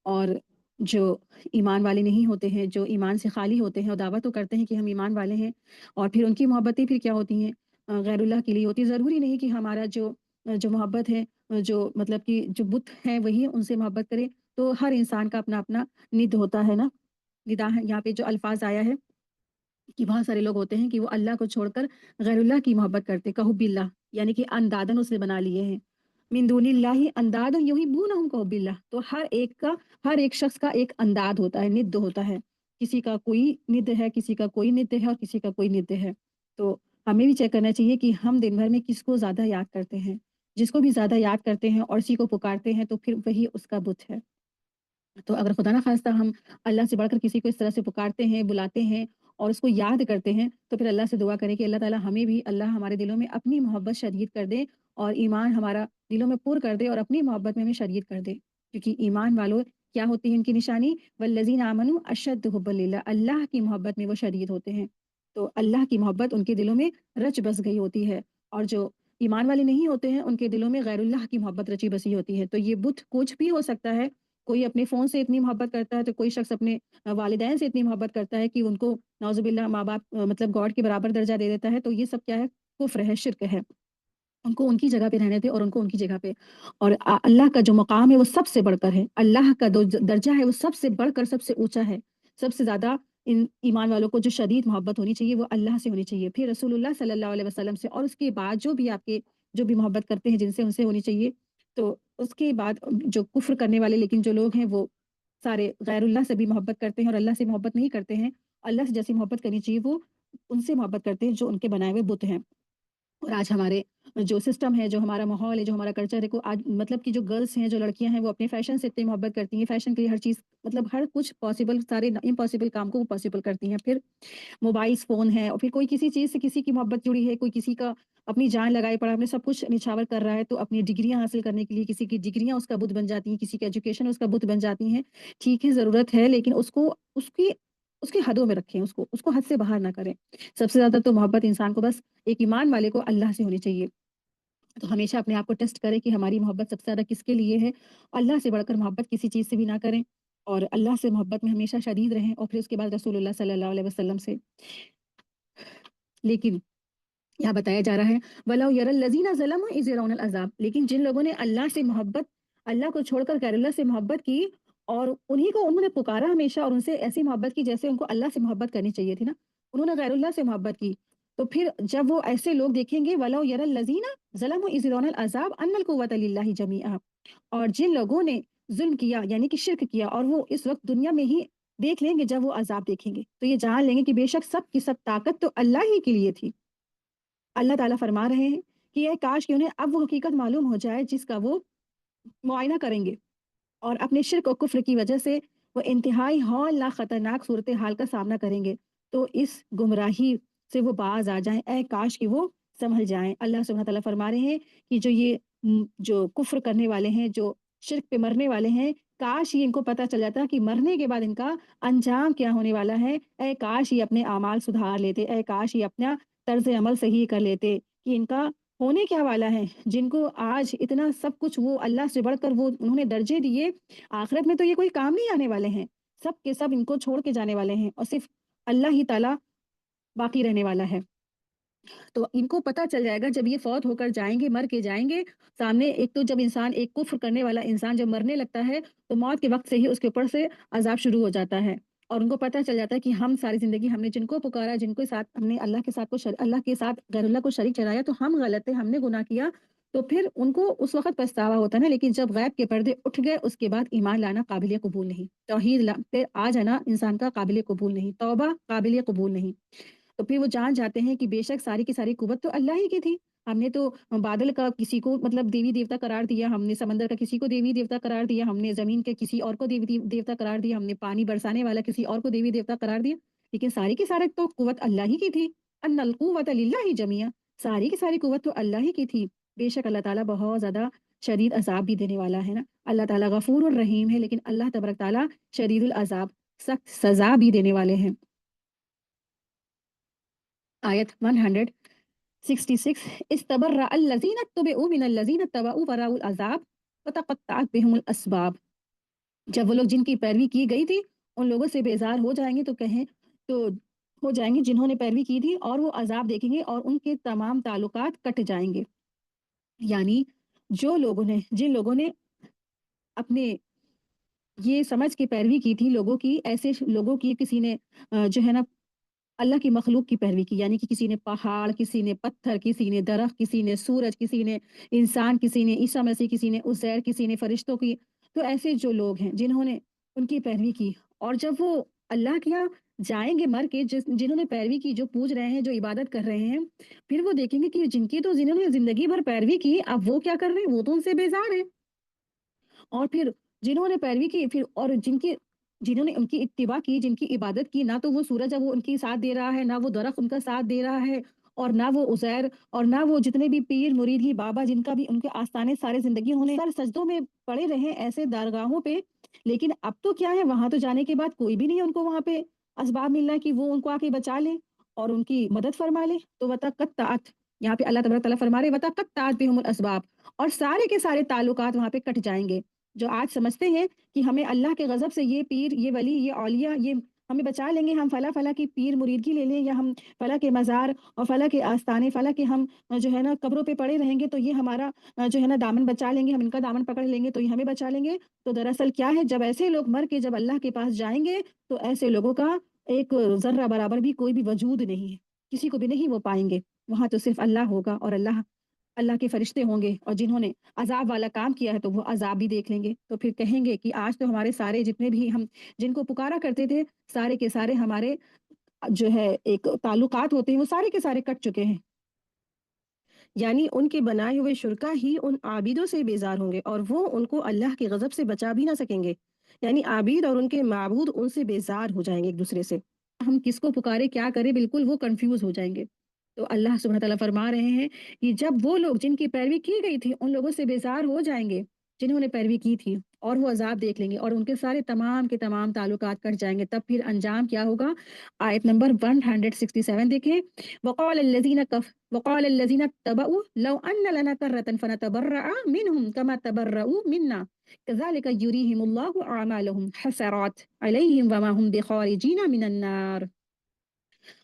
और जो ईमान वाले नहीं होते हैं, जो ईमान से खाली होते हैं और दावा तो करते हैं कि हम ईमान वाले हैं और फिर उनकी मोहब्बतें फिर क्या होती हैं, गैरुल्लाह के लिए होती है। ज़रूरी नहीं कि हमारा जो मोहब्बत है, जो मतलब कि जो बुत हैं वही उनसे मोहब्बत करें। तो हर इंसान का अपना-अपना निद होता है ना, निदाह है यहाँ पे जो अल्फ़ाज़ आया है कि बहुत सारे लोग होते हैं कि वो अल्लाह को छोड़कर गैरुल्लाह की मोहब्बत करते, कहुबिल्लाह, यानी कि अंदादन उसे बना लिए हैं। मिन दूनिल्लाहि अंदादन युहिब्बूनहुम कहुबिल्लाह। तो हर एक शख्स का एक अंदाद होता है, निद्द होता है। किसी का कोई निद्द है, किसी का कोई निद्द है और किसी का कोई निद्द है। तो हमें भी चेक करना चाहिए कि हम दिन भर में किसको ज़्यादा याद करते हैं। जिसको भी ज़्यादा याद करते हैं और उसी को पुकारते हैं, तो फिर वही उसका बुत है। तो अगर खुदा ना ख़ास्ता हम अल्लाह से बढ़कर किसी को इस तरह से पुकारते हैं, बुलाते हैं और उसको याद करते हैं, तो फिर अल्लाह से दुआ करें कि अल्लाह ताला हमें भी, अल्लाह हमारे दिलों में अपनी मोहब्बत शरीक कर दे और ईमान हमारा दिलों में पुर कर दे और अपनी मोहब्बत में हमें शरीक कर दे। क्योंकि ईमान वालों क्या होती है इनकी निशानी? वल्लज़ीना आमनू अशद्दु हुब्बन लिल्लाह, अल्लाह की मोहब्बत में वो शरीक होते हैं। तो अल्लाह की मोहब्बत उनके दिलों में रच बस गई होती है और जो ईमान वाले नहीं होते हैं, उनके दिलों में गैरुल्लाह की मोहब्बत रची बसी होती है। तो ये बुत कुछ भी हो सकता है। कोई अपने फ़ोन से इतनी मोहब्बत करता है, तो कोई शख़्स अपने वालिदैन से इतनी मोहब्बत करता है कि उनको नाउज़ुबिल्लाह माँ-बाप मतलब गॉड के बराबर दर्जा दे देता है, तो ये सब क्या है? कुफ़्र है, शिर्क है। उनको उनकी जगह पे रहने दें और उनको उनकी जगह पे। और अल्लाह का जो मकाम है वो सबसे बढ़कर है, अल्लाह का जो दर्जा है वो सबसे बढ़कर सबसे ऊंचा है। सबसे ज़्यादा इन ईमान वालों को जो शदीद मोहब्बत होनी चाहिए वो अल्लाह से होनी चाहिए, फिर रसूलुल्लाह सल्लल्लाहु अलैहि वसल्लम से, और उसके बाद जो भी आपके जो भी मोहब्बत करते हैं जिनसे उनसे होनी चाहिए। तो उसके बाद जो कुफ्र करने वाले लेकिन जो लोग हैं वो सारे गैरुल्लाह से भी मोहब्बत करते हैं और अल्लाह से मोहब्बत नहीं करते हैं। अल्लाह से जैसी मोहब्बत करनी चाहिए वो उनसे मोहब्बत करते हैं जो उनके बनाए हुए बुत हैं। और आज हमारे जो सिस्टम है, जो हमारा माहौल है, जो हमारा कल्चर है, को आज मतलब कि जो गर्ल्स हैं, जो लड़कियाँ हैं, वो अपने फैशन से इतनी मोहब्बत करती हैं, फैशन के लिए हर चीज़ मतलब हर कुछ पॉसिबल, सारे इम्पॉसिबल काम को वो पॉसिबल करती हैं। फिर मोबाइल्स, फ़ोन है, और फिर कोई किसी चीज़ से किसी की मोहब्बत जुड़ी है, कोई किसी का अपनी जान लगाए पड़ा है, अपने सब कुछ निछावर कर रहा है, तो अपनी डिग्रियाँ हासिल करने के लिए किसी की डिग्रियाँ उसका बुत बन जाती हैं, किसी की एजुकेशन उसका बुत बन जाती हैं। ठीक है, ज़रूरत है, लेकिन उसको उसकी उसकी हदों में रखें, उसको उसको हद से बाहर ना करें। सबसे ज़्यादा तो मोहब्बत इंसान को बस एक ईमान वाले को अल्लाह से होनी चाहिए। तो हमेशा अपने आप को टेस्ट करें कि हमारी मोहब्बत सबसे ज़्यादा किसके लिए है। अल्लाह से बढ़कर मोहब्बत किसी चीज़ से भी ना करें, और अल्लाह से मोहब्बत में हमेशा शदीद रहें, और फिर उसके बाद रसूलुल्लाह सल्लल्लाहु अलैहि वसल्लम से। लेकिन यहाँ बताया जा रहा है, वलाउ यरल लज़ीना ज़लमू इज़ यरौनल अज़ाब, लेकिन जिन लोगों ने अल्लाह से मोहब्बत, अल्लाह को छोड़कर गैरुल्लाह से मोहब्बत की, और उन्हीं को उन्होंने पुकारा हमेशा, और उनसे ऐसी मोहब्बत की जैसे उनको अल्लाह से मोहब्बत करनी चाहिए थी ना, उन्होंने गैरुल्लाह से मोहब्बत की। तो फिर जब वो ऐसे लोग देखेंगे, वलाउ यरल लज़ीना ज़लमू इज़ यरौनल अज़ाब अन्नल कुव्वता लिल्लाहि जमीआ, और जिन लोगों ने ज़ुल्म किया यानी कि शिर्क किया, और वो इस वक़्त दुनिया में ही देख लेंगे, जब वो अज़ाब देखेंगे, तो ये जान लेंगे कि बेशक सब की सब ताकत तो अल्लाह ही के लिए थी। अल्लाह ताला फरमा रहे हैं कि ये काश कि उन्हें अब वो हकीकत मालूम हो जाए जिसका वो मुआयना करेंगे, और अपने शिर्क और कुफ्र की वजह से वो इंतहाई हौलनाक खतरनाक सूरत हाल का सामना करेंगे। तो इस गुमराही से वो बाज आ जाएं, ऐ काश कि वो संभल जाएं। अल्लाह सुब्हानहू तआला फरमा रहे हैं कि जो ये जो कुफ्र करने वाले हैं, जो शिर्क पे मरने वाले हैं, काश ये इनको पता चल जाता कि मरने के बाद इनका अंजाम क्या होने वाला है। ऐ काश ये अपने आमाल सुधार लेते, ऐ काश ये अपना तर्ज अमल सही कर लेते कि इनका होने क्या वाला है। जिनको आज इतना सब कुछ वो अल्लाह से बढ़कर वो उन्होंने दर्जे दिए, आखिरत में तो ये कोई काम नहीं आने वाले हैं। सब के सब इनको छोड़ के जाने वाले हैं, और सिर्फ़ अल्लाह ही ताला बाकी रहने वाला है। तो इनको पता चल जाएगा जब ये फ़ौत होकर जाएँगे, मर के जाएँगे, सामने एक तो जब इंसान, एक कुफ़्र करने वाला इंसान जब मरने लगता है, तो मौत के वक़्त से ही उसके ऊपर से अज़ाब शुरू हो जाता है। और उनको पता चल जाता है कि हम सारी ज़िंदगी हमने जिनको पुकारा, जिनके साथ हमने अल्लाह के साथ गैरुल्लाह को शरीक ठहराया, तो हम गलत थे, हमने गुनाह किया। तो फिर उनको उस वक़्त पछतावा होता है ना, लेकिन जब गैब के पर्दे उठ गए, उसके बाद ईमान लाना काबिल कबूल नहीं। तौहीद ला पे आ जाना इंसान का काबिल कबूल नहीं, तौबा काबिल कबूल नहीं। तो फिर वो जान जाते हैं कि बेशक सारी की सारी कुव्वत तो अल्लाह ही की थी। हमने तो बादल का किसी को मतलब देवी-देवता करार दिया, हमने समंदर का किसी को देवी-देवता करार दिया, हमने ज़मीन के किसी और को देवी-देवता करार दिया, हमने पानी बरसाने वाला किसी और को देवी-देवता करार दिया। लेकिन सारी की सारी तो कुव्वत अल्लाह ही की थी। अन्नल कुव्वत लिल्लाहि जमीआ, सारी की सारी कुव्वत तो अल्लाह ही की थी। बेशक अल्लाह ताला बहुत ज़्यादा शदीद अज़ाब भी देने वाला है ना। अल्लाह ताला गफूरुर रहीम है, लेकिन अल्लाह तबारक तआला शदीदुल अज़ाब, सख्त सज़ा भी देने वाले हैं। आयत 166, इस्तबर्रा अल्लज़ीना तुबिउ मिनल्लज़ीना तबऊ वराउल अज़ाब वतक़त्तअत बिहुमुल अस्बाब। जब वो लोग जिनकी पैरवी की गई थी, उन लोगों से बेज़ार हो जाएँगे, तो कहें तो हो जाएँगे जिन्होंने पैरवी की थी, और वो अज़ाब देखेंगे और उनके तमाम ताल्लुकात कट जाएँगे। यानी जिन लोगों ने अपने ये समझ के पैरवी की थी लोगों की, ऐसे लोगों की किसी ने जो है ना अल्लाह की मखलूक की पैरवी की, यानी कि किसी ने पहाड़, किसी ने पत्थर, किसी ने दरख्त, किसी ने सूरज, किसी ने इंसान, किसी ने ईसा मसीह, किसी ने उज़ैर, किसी ने फरिश्तों की। तो ऐसे जो लोग हैं जिन्होंने उनकी पैरवी की, और जब वो अल्लाह के यहाँ जाएँगे मर के, जिन्होंने पैरवी की, जो पूज रहे हैं, जो इबादत कर रहे हैं, फिर वो देखेंगे कि जिन्होंने ज़िंदगी भर पैरवी की, अब वो क्या कर रहे हैं? वो तो उनसे बेज़ार हैं। और फिर जिन्होंने पैरवी की, फिर और जिन्होंने उनकी इत्तिबा की, जिनकी इबादत की, ना तो वो सूरज अब वो उनकी साथ दे रहा है, ना वो दरख़्त उनका साथ दे रहा है, और ना वो उज़ैर, और ना वो जितने भी पीर, मुरीद ही बाबा, जिनका भी उनके आस्थाने सारी ज़िंदगी उन्होंने सर सजदों में पड़े रहे ऐसे दरगाहों पे। लेकिन अब तो क्या है, वहाँ तो जाने के बाद कोई भी नहीं है उनको वहाँ पे असबाब मिल रहा है कि वो उनको आके बचा ले और उनकी मदद फरमा ले। तो वतक़त्तअत, यहाँ पे अल्लाह तबारक तआला फरमा रहे हैं, वतक़त्तअत बिहुमुल असबाब, और सारे के सारे ताल्लुकात वहाँ पे कट जाएँगे। जो आज समझते हैं कि हमें अल्लाह के गज़ब से ये पीर, ये वली, ये औलिया, ये हमें बचा लेंगे, हम फला-फला की पीर मुरीदगी ले लें, या हम फला के मज़ार और फला के आस्थाने, फला के हम जो है ना कब्रों पे पड़े रहेंगे, तो ये हमारा जो है ना दामन बचा लेंगे, हम इनका दामन पकड़ लेंगे तो ये हमें बचा लेंगे। तो दरअसल क्या है, जब ऐसे लोग मर के जब अल्लाह के पास जाएँगे, तो ऐसे लोगों का एक ज़र्रा बराबर भी कोई भी वजूद नहीं है। किसी को भी नहीं वो पाएँगे। वहाँ तो सिर्फ़ अल्लाह होगा, और अल्लाह अल्लाह के फरिश्ते होंगे, और जिन्होंने अज़ाब वाला काम किया है तो वो अज़ाब भी देख लेंगे। तो फिर कहेंगे कि आज तो हमारे सारे जितने भी हम जिनको पुकारा करते थे, सारे के सारे हमारे जो है एक ताल्लुकात होते हैं, वो सारे के सारे कट चुके हैं। यानी उनके बनाए हुए शुरका ही उन आबिदों से बेजार होंगे और वो उनको अल्लाह के गज़ब से बचा भी ना सकेंगे। यानी आबिद और उनके माबूद उनसे बेजार हो जाएंगे एक दूसरे से। हम किसको पुकारे, क्या करें, बिल्कुल वो कन्फ्यूज़ हो जाएँगे। तो अल्लाह सुब्हानहू तआला फरमा रहे हैं कि जब वो लोग जिनकी पैरवी की गई थी, उन लोगों से बेज़ार हो जाएँगे, जिन्होंने पैरवी की थी, और वो अज़ाब देख लेंगे और उनके सारे तमाम के तमाम ताल्लुकात कट जाएँगे, तब फिर अंजाम क्या होगा? आयत नंबर 167 देखें। वक़ाल अल्लज़ीना इत्तबअू लौ अन्न लना कर्रतन फनतबर्रअ मिनहुम कमा तबर्रऊ मिन्ना कज़ालिका युरीहिमुल्लाहु अअमालहुम हसरात अलैहिम वमा हुम बिखारिजीना मिनन नार।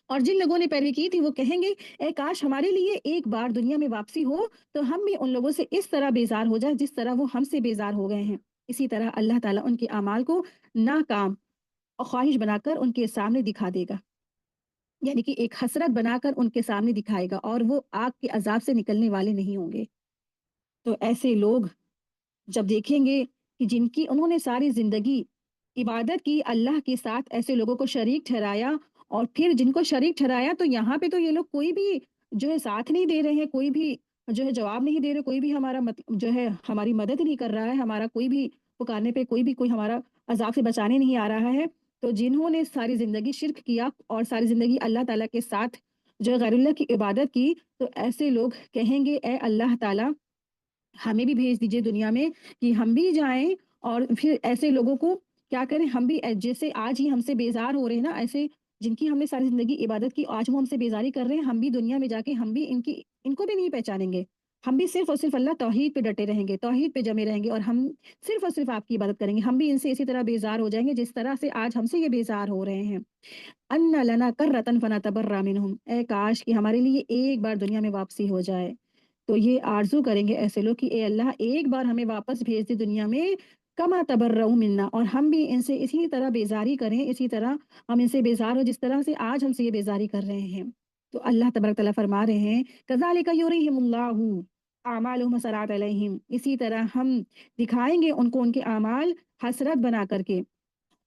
और जिन लोगों ने पैरवी की थी वो कहेंगे, ए काश हमारे लिए एक बार दुनिया में वापसी हो, तो हम भी उन लोगों से इस तरह बेजार हो जाए जिस तरह वो हमसे बेजार हो गए हैं। इसी तरह अल्लाह ताला उनके अमाल को नाकाम और ख्वाहिश बनाकर उनके सामने दिखा देगा, यानी कि एक हसरत बनाकर उनके सामने दिखाएगा, और वो आग के अजाब से निकलने वाले नहीं होंगे। तो ऐसे लोग जब देखेंगे कि जिनकी उन्होंने सारी ज़िंदगी इबादत की अल्लाह के साथ, ऐसे लोगों को शरीक ठहराया, और फिर जिनको शरीक ठहराया तो यहाँ पे तो ये लोग कोई भी जो है साथ नहीं दे रहे हैं, कोई भी जो है जवाब नहीं दे रहे, कोई भी हमारा जो है हमारी मदद नहीं कर रहा है, हमारा कोई भी पुकारने पे कोई हमारा अज़ाब से बचाने नहीं आ रहा है। तो जिन्होंने सारी ज़िंदगी शिर्क किया और सारी ज़िंदगी अल्लाह ताला के साथ जो है गैरुल्लाह की इबादत की, तो ऐसे लोग कहेंगे, ए अल्लाह ताला हमें भी भेज दीजिए दुनिया में, कि हम भी जाएँ और फिर ऐसे लोगों को क्या करें, हम भी जैसे आज ही हमसे बेज़ार हो रहे हैं ना, ऐसे जिनकी हमने सारी ज़िंदगी इबादत की, आज वो हमसे बेज़ारी कर रहे हैं, हम भी दुनिया में जाके हम भी इनको भी नहीं पहचानेंगे। हम भी सिर्फ़ और सिर्फ़ अल्लाह तौहीद पे डटे रहेंगे, तौहीद पे जमे रहेंगे, और हम सिर्फ़ और सिर्फ़ आपकी इबादत करेंगे। हम भी इनसे इसी तरह बेज़ार हो जाएँगे जिस तरह से आज हमसे ये बेज़ार हो रहे हैं। अन्ना लना कर्रतन फनतबर्रा मिनहुम, ऐ काश कि हमारे लिए एक बार दुनिया में वापसी हो जाए। तो ये आरज़ू करेंगे ऐसे लोग कि ए अल्लाह एक बार हमें वापस भेज दे दुनिया में, कमा तबर्रऊ मिन्ना, और हम भी इनसे इसी तरह बेज़ारी करें, इसी तरह हम इनसे बेज़ार हो जिस तरह से आज हमसे ये बेज़ारी कर रहे हैं। तो अल्लाह तबारक तआला फरमा रहे हैं, कज़ालिका युरीहिमुल्लाहु अमालुहुम हसरात अलैहिम, इसी तरह हम दिखाएँगे उनको उनके अमाल हसरत बना कर के।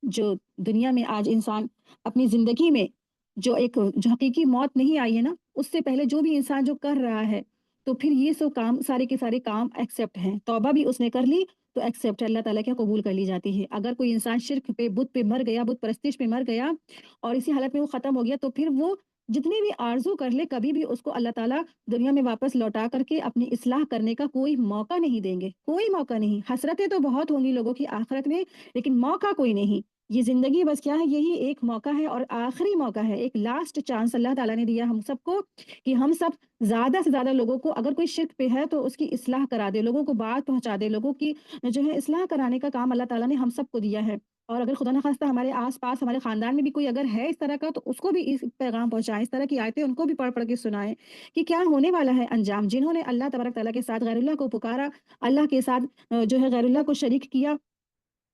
जो दुनिया में आज इंसान अपनी ज़िंदगी में जो हकीकी मौत नहीं आई है ना, उससे पहले जो भी इंसान जो कर रहा है, तो फिर ये सब काम सारे के सारे काम एक्सेप्ट हैं। तौबा भी उसने कर ली तो एक्सेप्ट है, अल्लाह ताला के यहाँ कबूल कर ली जाती है। अगर कोई इंसान शिर्क पे, बुत पे मर गया, बुत परस्तिश पे मर गया और इसी हालत में वो ख़त्म हो गया, तो फिर वो जितनी भी आरज़ू कर ले, कभी भी उसको अल्लाह ताला दुनिया में वापस लौटा करके अपनी इस्लाह करने का कोई मौका नहीं देंगे, कोई मौका नहीं। हसरतें तो बहुत होंगी लोगों की आखिरत में, लेकिन मौका कोई नहीं। ये ज़िंदगी बस क्या है, यही एक मौका है और आखिरी मौका है, एक लास्ट चांस अल्लाह ताला ने दिया हम सबको, कि हम सब ज़्यादा से ज़्यादा लोगों को, अगर कोई शिर्क पे है तो उसकी इस्लाह करा दे, लोगों को बात पहुँचा दे, लोगों की जो है इस्लाह कराने का काम अल्लाह ताला ने हम सबको दिया है। और अगर खुदा न खास्ता हमारे आस-पास, हमारे ख़ानदान में भी कोई अगर है इस तरह का, तो उसको भी इस पैगाम पहुँचाएँ, इस तरह की आयतें उनको भी पढ़-पढ़ के सुनाएँ कि क्या होने वाला है अंजाम। जिन्होंने अल्लाह तबारक तआला के साथ गैरुल्लाह को पुकारा, अल्लाह के साथ जो है गैरुल्लाह को शरीक किया,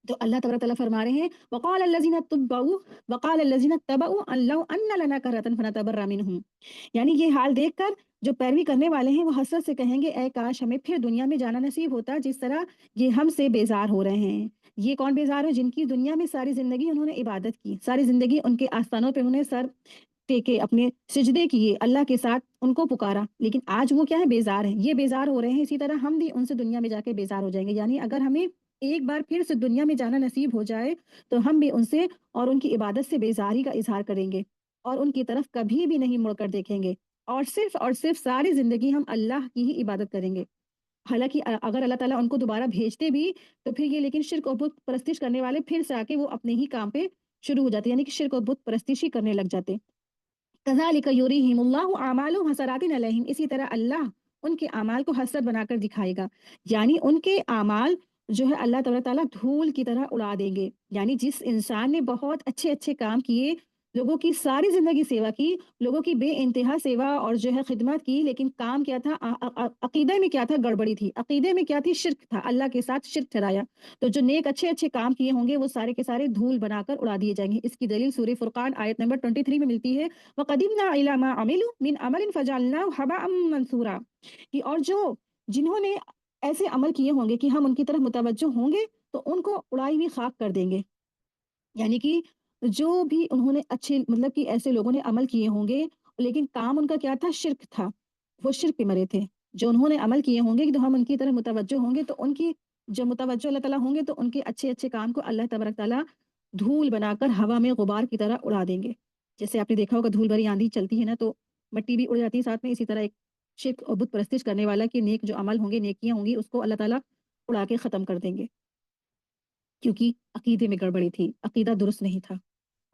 तो अल्लाह तबारक तआला फरमा रहे हैं, वक़ाल अल्लज़ीना इत्तबअू लौ अन्न लना कररतन फनतबर्रा मिनहुम, यानी ये हाल देखकर जो पैरवी करने वाले हैं वो हसरत से कहेंगे, ए काश हमें फिर दुनिया में जाना नसीब होता जिस तरह ये हमसे बेजार हो रहे हैं। ये कौन बेजार है? जिनकी दुनिया में सारी ज़िंदगी उन्होंने इबादत की, सारी ज़िंदगी उनके आस्थानों पे उन्होंने सर टेके, अपने सिजदे किए, अल्लाह के साथ उनको पुकारा, लेकिन आज वो क्या है, बेजार हैं। ये बेजार हो रहे हैं, इसी तरह हम भी उनसे दुनिया में जाके बेजार हो जाएँगे। यानी अगर हमें एक बार फिर से दुनिया में जाना नसीब हो जाए, तो हम भी उनसे और उनकी इबादत से बेज़ारी का इज़हार करेंगे और उनकी तरफ कभी भी नहीं मुड़कर देखेंगे, और सिर्फ़ सारी ज़िंदगी हम अल्लाह की ही इबादत करेंगे। हालाँकि अगर अल्लाह ताला उनको दोबारा भेजते भी, तो फिर ये लेकिन शिर्क और बुत परस्तिश करने वाले फिर से आके वो अपने ही काम पे शुरू हो जाते, यानी कि शिर्क और बुत परस्तिश ही करने लग जाते। कज़ालिका युरीहिमुल्लाहु अमालुहुम हसरातिन अलैहिम, इसी तरह अल्लाह उनके अमाल को हसरत बनाकर दिखाएगा, यानी उनके अमाल جو ہے اللہ تبارک تعالیٰ دھول کی طرح اڑا دیں گے۔ یعنی جس انسان نے بہت اچھے اچھے کام کیے، لوگوں کی ساری زندگی سیوا کی، لوگوں کی بے انتہا سیوا اور جو ہے خدمت کی، لیکن کام کیا تھا، عقیدے میں کیا تھا، گڑبڑی تھی، عقیدے میں کیا تھی، شرک تھا، اللہ کے ساتھ شرک ٹھہرایا، تو جو نیک اچھے اچھے کام کیے ہوں گے وہ سارے کے سارے دھول بنا کر اڑا دیے جائیں گے۔ اس کی دلیل سورہ فرقان آیت نمبر 23 میں ملتی ہے، وَقَدِمْنَا إِلَىٰ مَا عَمِلُوا مِنْ عَمَلٍ فَجَعَلْنَاهُ هَبَاءً مَنْثُورًا، کہ اور جو جنہوں نے ایسے عمل کیے ہوں گے کہ ہم ان کی طرف متوجہ ہوں گے تو ان کو اڑائی ہوئی خاک کر دیں گے۔ یعنی کہ جو بھی انہوں نے اچھے مطلب کہ ایسے لوگوں نے عمل کیے ہوں گے، لیکن کام ان کا کیا تھا، شرک تھا، وہ شرک پہ مرے تھے۔ جو انہوں نے عمل کیے ہوں گے کہ تو ہم ان کی طرف متوجہ ہوں گے تو ان کی جو متوجہ اللہ تعالیٰ ہوں گے تو ان کے اچھے اچھے کام کو اللہ تبارک تعالیٰ دھول بنا کر ہوا میں غبار کی طرح اڑا دیں گے۔ جیسے آپ نے دیکھا ہوگا دھول بھری آندھی چلتی ہے نا تو مٹی بھی اڑ جاتی ہے ساتھ میں، اسی طرح ایک شرک اور بت پرستش کرنے والا کہ نیک جو عمل ہوں گے، نیکیاں ہوں گی، اس کو اللہ تعالیٰ اڑا کے ختم کر دیں گے، کیونکہ عقیدے میں گڑبڑی تھی، عقیدہ درست نہیں تھا۔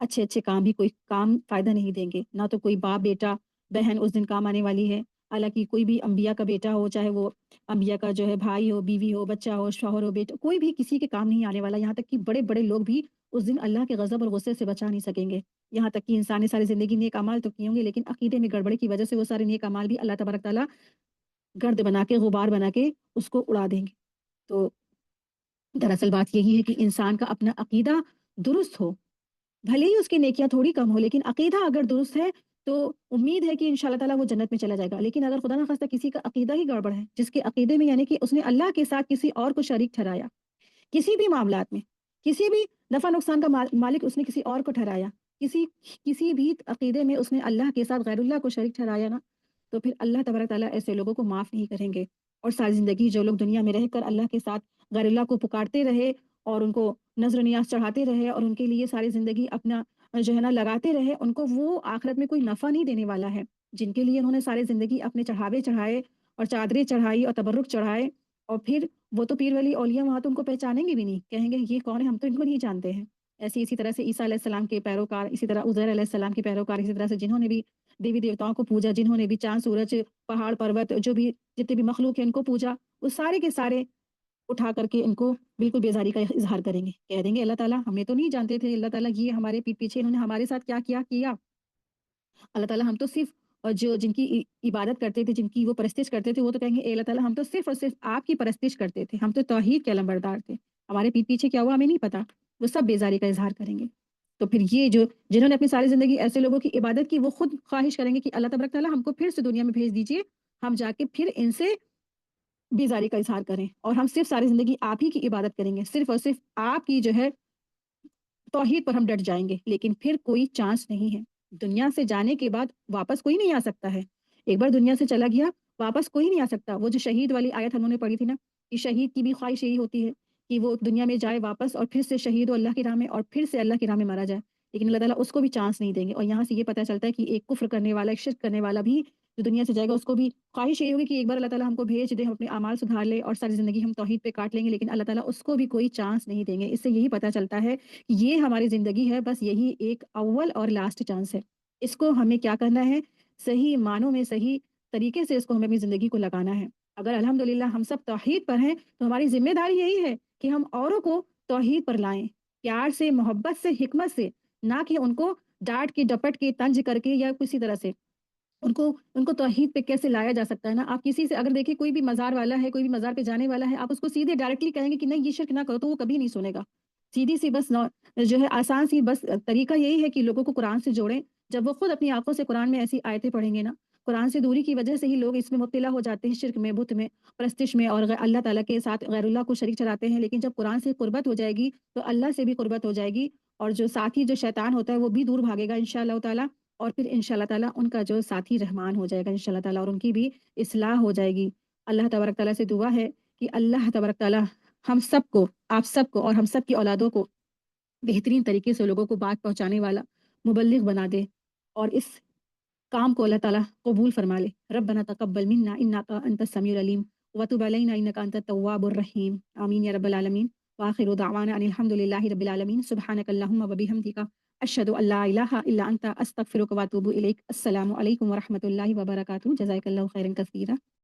اچھے اچھے کام بھی کوئی کام فائدہ نہیں دیں گے، نہ تو کوئی باپ بیٹا بہن اس دن کام آنے والی ہے۔ حالانکہ کوئی بھی انبیاء کا بیٹا ہو، چاہے وہ انبیاء کا جو ہے بھائی ہو، بیوی ہو، بچہ ہو، شوہر ہو، بیٹا، کوئی بھی کسی کے کام نہیں آنے والا، یہاں تک کہ بڑے بڑے لوگ بھی اس دن اللہ کے غضب اور غصے سے بچا نہیں سکیں گے۔ یہاں تک کہ انسان نے ساری زندگی نیک اعمال تو کیے ہوں گے، لیکن عقیدے میں گڑبڑی کی وجہ سے وہ سارے نیک اعمال بھی اللہ تبارک تعالیٰ گرد بنا کے، غبار بنا کے اس کو اڑا دیں گے۔ تو دراصل بات یہی ہے کہ انسان کا اپنا عقیدہ درست ہو، بھلے ہی اس کی نیکیاں تھوڑی کم ہو، لیکن عقیدہ اگر درست ہے تو امید ہے کہ انشاءاللہ تعالیٰ وہ جنت میں چلا جائے گا۔ لیکن اگر خدا نخواستہ کسی کا عقیدہ ہی گڑبڑ ہے، جس کے عقیدے میں یعنی کہ اس نے اللہ کے ساتھ کسی اور کو شریک ٹھہرایا، کسی بھی معاملات میں، کسی بھی نفع نقصان کا مالک اس نے کسی اور کو ٹھہرایا، کسی کسی بھی عقیدے میں اس نے اللہ کے ساتھ غیر اللہ کو شریک ٹھہرایا نا، تو پھر اللہ تبارک تعالیٰ ایسے لوگوں کو معاف نہیں کریں گے۔ اور ساری زندگی جو لوگ دنیا میں رہ کر اللہ کے ساتھ غیر اللہ کو پکارتے رہے اور ان کو نذر و نیاز چڑھاتے رہے اور ان کے لیے ساری زندگی اپنا جو ہے نا لگاتے رہے، ان کو وہ آخرت میں کوئی نفع نہیں دینے والا ہے۔ جن کے لیے انہوں نے ساری زندگی اپنے چڑھاوے چڑھائے اور چادریں چڑھائی اور تبرک چڑھائے، اور پھر وہ تو پیر ولی اولیاء وہاں تو ان کو پہچانیں گے بھی نہیں، کہیں گے یہ کون ہے، ہم تو ان کو نہیں جانتے ہیں۔ اسی طرح سے عیسیٰ علیہ السلام کے پیروکار، اسی طرح عزیر علیہ السلام کے پیروکار، اسی طرح سے جنہوں نے بھی دیوی دیوتاؤں کو پوجا، جنہوں نے بھی چاند سورج پہاڑ پروت جو بھی جتنے بھی مخلوق ہیں ان کو پوجا، وہ سارے کے سارے اٹھا کر کے ان کو بالکل بیزاری کا اظہار کریں گے، کہہ دیں گے اللہ تعالیٰ ہمیں تو نہیں جانتے تھے، اللہ تعالیٰ یہ ہمارے پیٹ پیچھے انہوں نے ہمارے ساتھ کیا کیا کیا، اللہ تعالیٰ ہم تو صرف اور جو جن کی عبادت کرتے تھے، جن کی وہ پرستش کرتے تھے، وہ تو کہیں گے اے اللہ تعالیٰ ہم تو صرف اور صرف آپ کی پرستش کرتے تھے، ہم تو توحید کے علمبردار تھے، ہمارے پیٹ پیچھے کیا ہوا ہمیں نہیں پتا، وہ سب بیزاری کا اظہار کریں گے۔ تو پھر یہ جو جنہوں نے اپنی ساری زندگی ایسے لوگوں کی عبادت کی، وہ خود خواہش کریں گے کہ اللہ تبارک تعالیٰ ہم کو پھر سے دنیا میں بھیج دیجیے، ہم جا کے پھر ان سے بیزاری کا اظہار کریں اور ہم صرف ساری زندگی آپ ہی کی عبادت کریں گے، صرف اور صرف آپ کی جو ہے توحید پر ہم ڈٹ جائیں گے، لیکن پھر کوئی چانس نہیں ہے۔ دنیا سے جانے کے بعد واپس کوئی نہیں آ سکتا ہے، ایک بار دنیا سے چلا گیا واپس کوئی نہیں آ سکتا۔ وہ جو شہید والی آیت ہم نے پڑھی تھی نا، کہ شہید کی بھی خواہش یہی ہوتی ہے کہ وہ دنیا میں جائے واپس اور پھر سے شہید ہو اللہ کی راہ میں اور پھر سے اللہ کی راہ میں مارا جائے، لیکن اللہ تعالیٰ اس کو بھی چانس نہیں دیں گے۔ اور یہاں سے یہ پتہ چلتا ہے کہ ایک کفر کرنے والا، ایک شرک کرنے والا بھی جو دنیا سے جائے گا، اس کو بھی خواہش یہی ہوگی کہ ایک بار اللہ تعالیٰ ہم کو بھیج دے، ہم اپنے اعمال سدھار لے اور ساری زندگی ہم توحید پہ کاٹ لیں گے، لیکن اللہ تعالیٰ اس کو بھی کوئی چانس نہیں دیں گے۔ اس سے یہی پتہ چلتا ہے کہ یہ ہماری زندگی ہے، بس یہی ایک اول اور لاسٹ چانس ہے، اس کو ہمیں کیا کرنا ہے، صحیح معنوں میں صحیح طریقے سے اس کو ہمیں اپنی زندگی کو لگانا ہے۔ اگر الحمدللہ ہم سب توحید پر ہیں تو ہماری ذمہ داری یہی ہے کہ ہم اوروں کو توحید پر لائیں، پیار سے، محبت سے، حکمت سے، نہ کہ ان کو ڈانٹ کے، ڈپٹ کے، طنز کر کے یا کسی طرح سے ان کو توحید پہ کیسے لایا جا سکتا ہے نا۔ آپ کسی سے اگر دیکھیں کوئی بھی مزار والا ہے، کوئی بھی مزار پہ جانے والا ہے، آپ اس کو سیدھے ڈائریکٹلی کہیں گے کہ نہیں یہ شرک نہ کرو تو وہ کبھی نہیں سنے گا۔ سیدھی سی بس جو ہے آسان سی بس طریقہ یہی ہے کہ لوگوں کو قرآن سے جوڑیں۔ جب وہ خود اپنی آنکھوں سے قرآن میں ایسی آیتیں پڑھیں گے نا، قرآن سے دوری کی وجہ سے ہی لوگ اس میں مبتلا ہو جاتے ہیں، شرک میں، بت میں، پرستش میں، اور اللہ تعالیٰ کے ساتھ غیر اللہ کو شریک ٹھہراتے ہیں۔ لیکن جب قرآن سے قربت ہو جائے گی تو اللہ سے بھی قربت ہو جائے گی، اور جو ساتھی جو شیطان ہوتا ہے وہ بھی دور بھاگے گا انشاءاللہ تعالیٰ، اور پھر انشاءاللہ تعالیٰ ان کا جو ساتھی رحمان ہو جائے گا انشاءاللہ تعالیٰ، اور ان کی بھی اصلاح ہو جائے گی۔ اللہ تبارک تعالیٰ سے دعا ہے کہ اللہ تبارک تعالیٰ ہم سب کو، آپ سب کو اور ہم سب کی اولادوں کو بہترین طریقے سے لوگوں کو بات پہنچانے والا مبلغ بنا دے، اور اس کام کو اللہ تعالیٰ قبول فرما لے۔ ربنا تقبل منا انک انت السمیع العلیم وتب علینا انک انت التواب الرحیم، آمین یا رب العالمین۔ وآخر دعوانا ان الحمد للہ رب العالمین، سبحانک اللہم وبحمدک، اشہد ان لا الہ الا انت، استغفرک واتوب الیک۔ السلام علیکم ورحمۃ اللہ وبرکاتہ، جزاک اللہ خیرا کثیرا۔